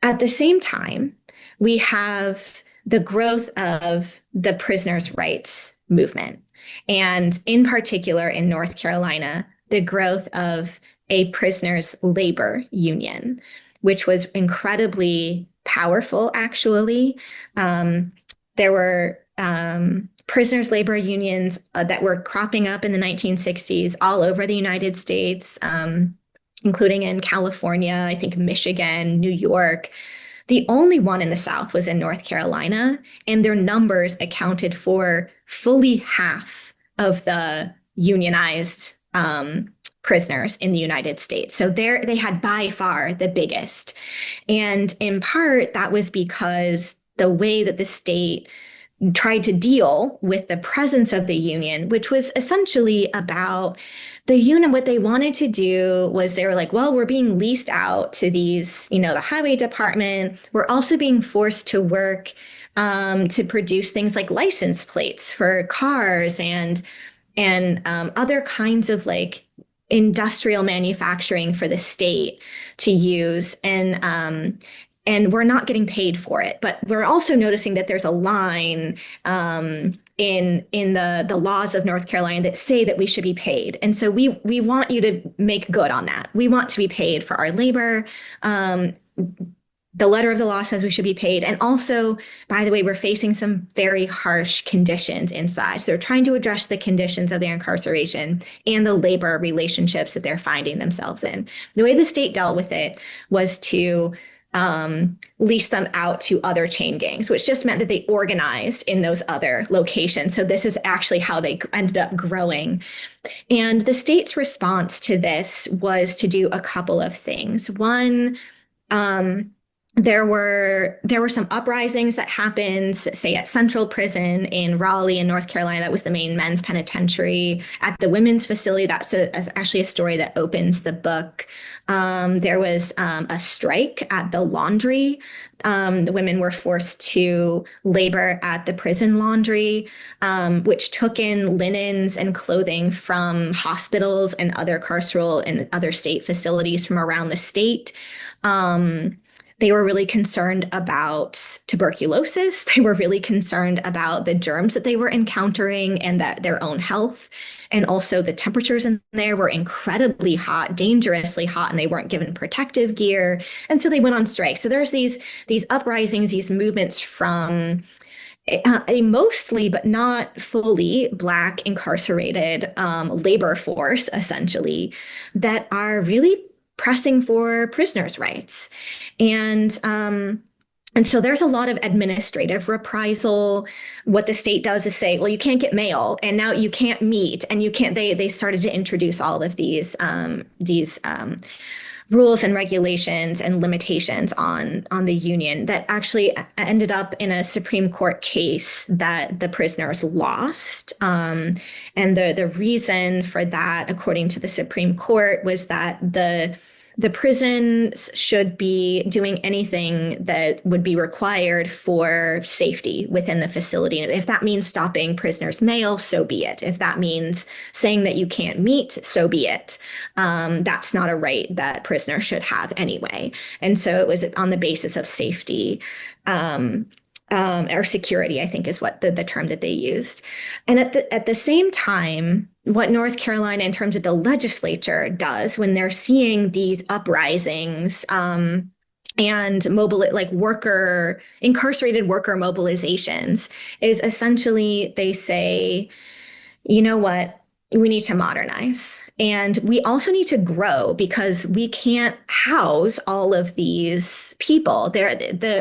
At the same time, we have the growth of the prisoners' rights movement. And in particular, in North Carolina, the growth of a prisoners' labor union, which was incredibly powerful, actually. There were prisoners' labor unions that were cropping up in the 1960s all over the United States, including in California, I think Michigan, New York. The only one in the South was in North Carolina, and their numbers accounted for fully half of the unionized prisoners in the United States. So they had by far the biggest. And in part, that was because the way that the state tried to deal with the presence of the union, which was essentially about the union. What they wanted to do was they were like, well, we're being leased out to these, the highway department. We're also being forced to work to produce things like license plates for cars and other kinds of like industrial manufacturing for the state to use. And we're not getting paid for it. But we're also noticing that there's a line in the laws of North Carolina that say that we should be paid. And so we want you to make good on that. We want to be paid for our labor. The letter of the law says we should be paid. And also, by the way, we're facing some very harsh conditions inside. So they're trying to address the conditions of their incarceration and the labor relationships that they're finding themselves in. The way the state dealt with it was to lease them out to other chain gangs, which just meant that they organized in those other locations. So this is actually how they ended up growing. And the state's response to this was to do a couple of things. One, there were some uprisings that happened, say at Central Prison in Raleigh in North Carolina. That was the main men's penitentiary. At the women's facility, that's actually a story that opens the book. There was a strike at the laundry. The women were forced to labor at the prison laundry, which took in linens and clothing from hospitals and other carceral and other state facilities from around the state. They were really concerned about tuberculosis. They were really concerned about the germs that they were encountering and that their own health. And also the temperatures in there were incredibly hot, dangerously hot, and they weren't given protective gear. And so they went on strike. So there's these uprisings, these movements from a mostly, but not fully, Black incarcerated labor force, essentially, that are really pressing for prisoners' rights. And And so there's a lot of administrative reprisal. What the state does is say, well, you can't get mail, and now you can't meet, and you can't. They started to introduce all of these rules and regulations and limitations on the union that actually ended up in a Supreme Court case that the prisoners lost. And the reason for that, according to the Supreme Court, was that the prisons should be doing anything that would be required for safety within the facility. If that means stopping prisoners' mail, so be it. If that means saying that you can't meet, so be it. That's not a right that prisoners should have anyway. And so it was on the basis of safety. Or security, I think is what the term that they used. And at the same time, what North Carolina, in terms of the legislature, does when they're seeing these uprisings and incarcerated worker mobilizations, is essentially they say, you know what? We need to modernize. And we also need to grow because we can't house all of these people.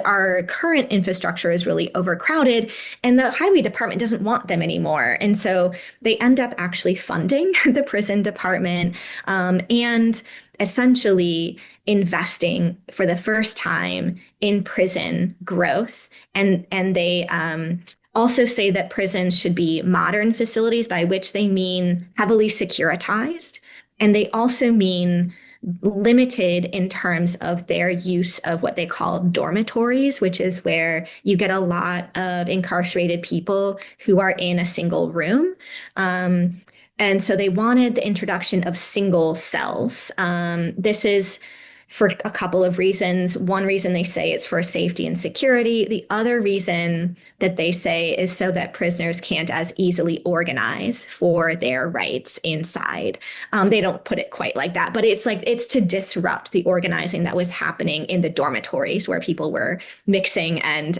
Our current infrastructure is really overcrowded, and the highway department doesn't want them anymore. And so they end up actually funding the prison department and essentially investing for the first time in prison growth. And they also say that prisons should be modern facilities, by which they mean heavily securitized. And they also mean limited in terms of their use of what they call dormitories, which is where you get a lot of incarcerated people who are in a single room. And so they wanted the introduction of single cells. This is for a couple of reasons. One reason they say it's for safety and security. The other reason that they say is so that prisoners can't as easily organize for their rights inside. They don't put it quite like that, but it's to disrupt the organizing that was happening in the dormitories where people were mixing and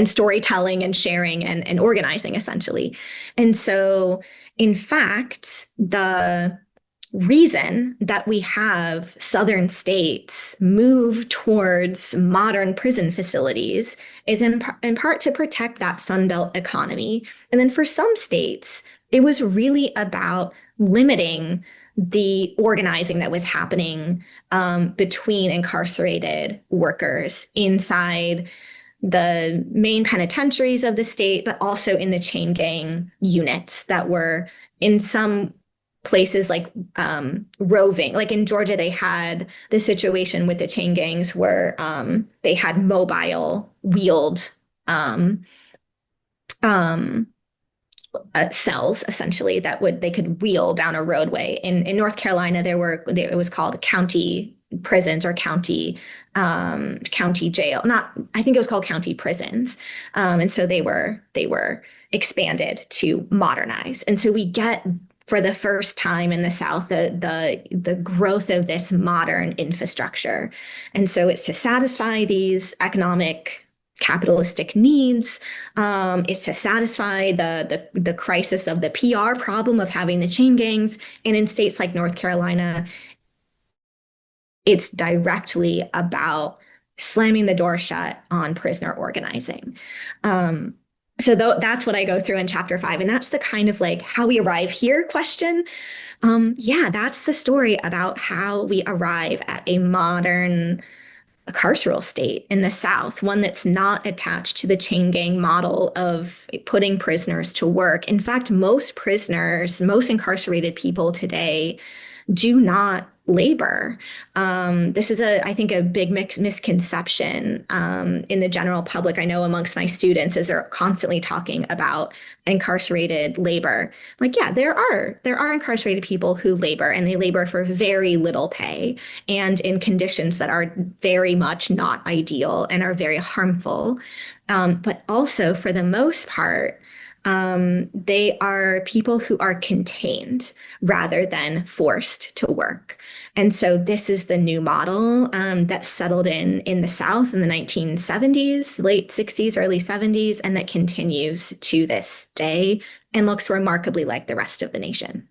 storytelling and sharing and organizing essentially. And so, in fact, the reason that we have southern states move towards modern prison facilities is in part to protect that Sunbelt economy. And then for some states, it was really about limiting the organizing that was happening between incarcerated workers inside the main penitentiaries of the state, but also in the chain gang units that were in some places like roving. Like in Georgia, they had the situation with the chain gangs where they had mobile wheeled cells essentially that they could wheel down a roadway. In North Carolina, it was called county prisons or county jail. I think it was called county prisons. And so they were expanded to modernize. And so we get, for the first time in the South, the growth of this modern infrastructure. And so it's to satisfy these economic capitalistic needs. It's to satisfy the crisis of the PR problem of having the chain gangs. And in states like North Carolina, it's directly about slamming the door shut on prisoner organizing. So that's what I go through in chapter 5. And that's the kind of like how we arrive here question. That's the story about how we arrive at a modern carceral state in the South, one that's not attached to the chain gang model of putting prisoners to work. In fact, most incarcerated people today do not labor. This is I think a big misconception in the general public. I know amongst my students, as they're constantly talking about incarcerated labor. Like, yeah, there are incarcerated people who labor, and they labor for very little pay and in conditions that are very much not ideal and are very harmful. But also, for the most part, they are people who are contained rather than forced to work. And so this is the new model that settled in the South in the 1970s, late 60s, early 70s, and that continues to this day and looks remarkably like the rest of the nation.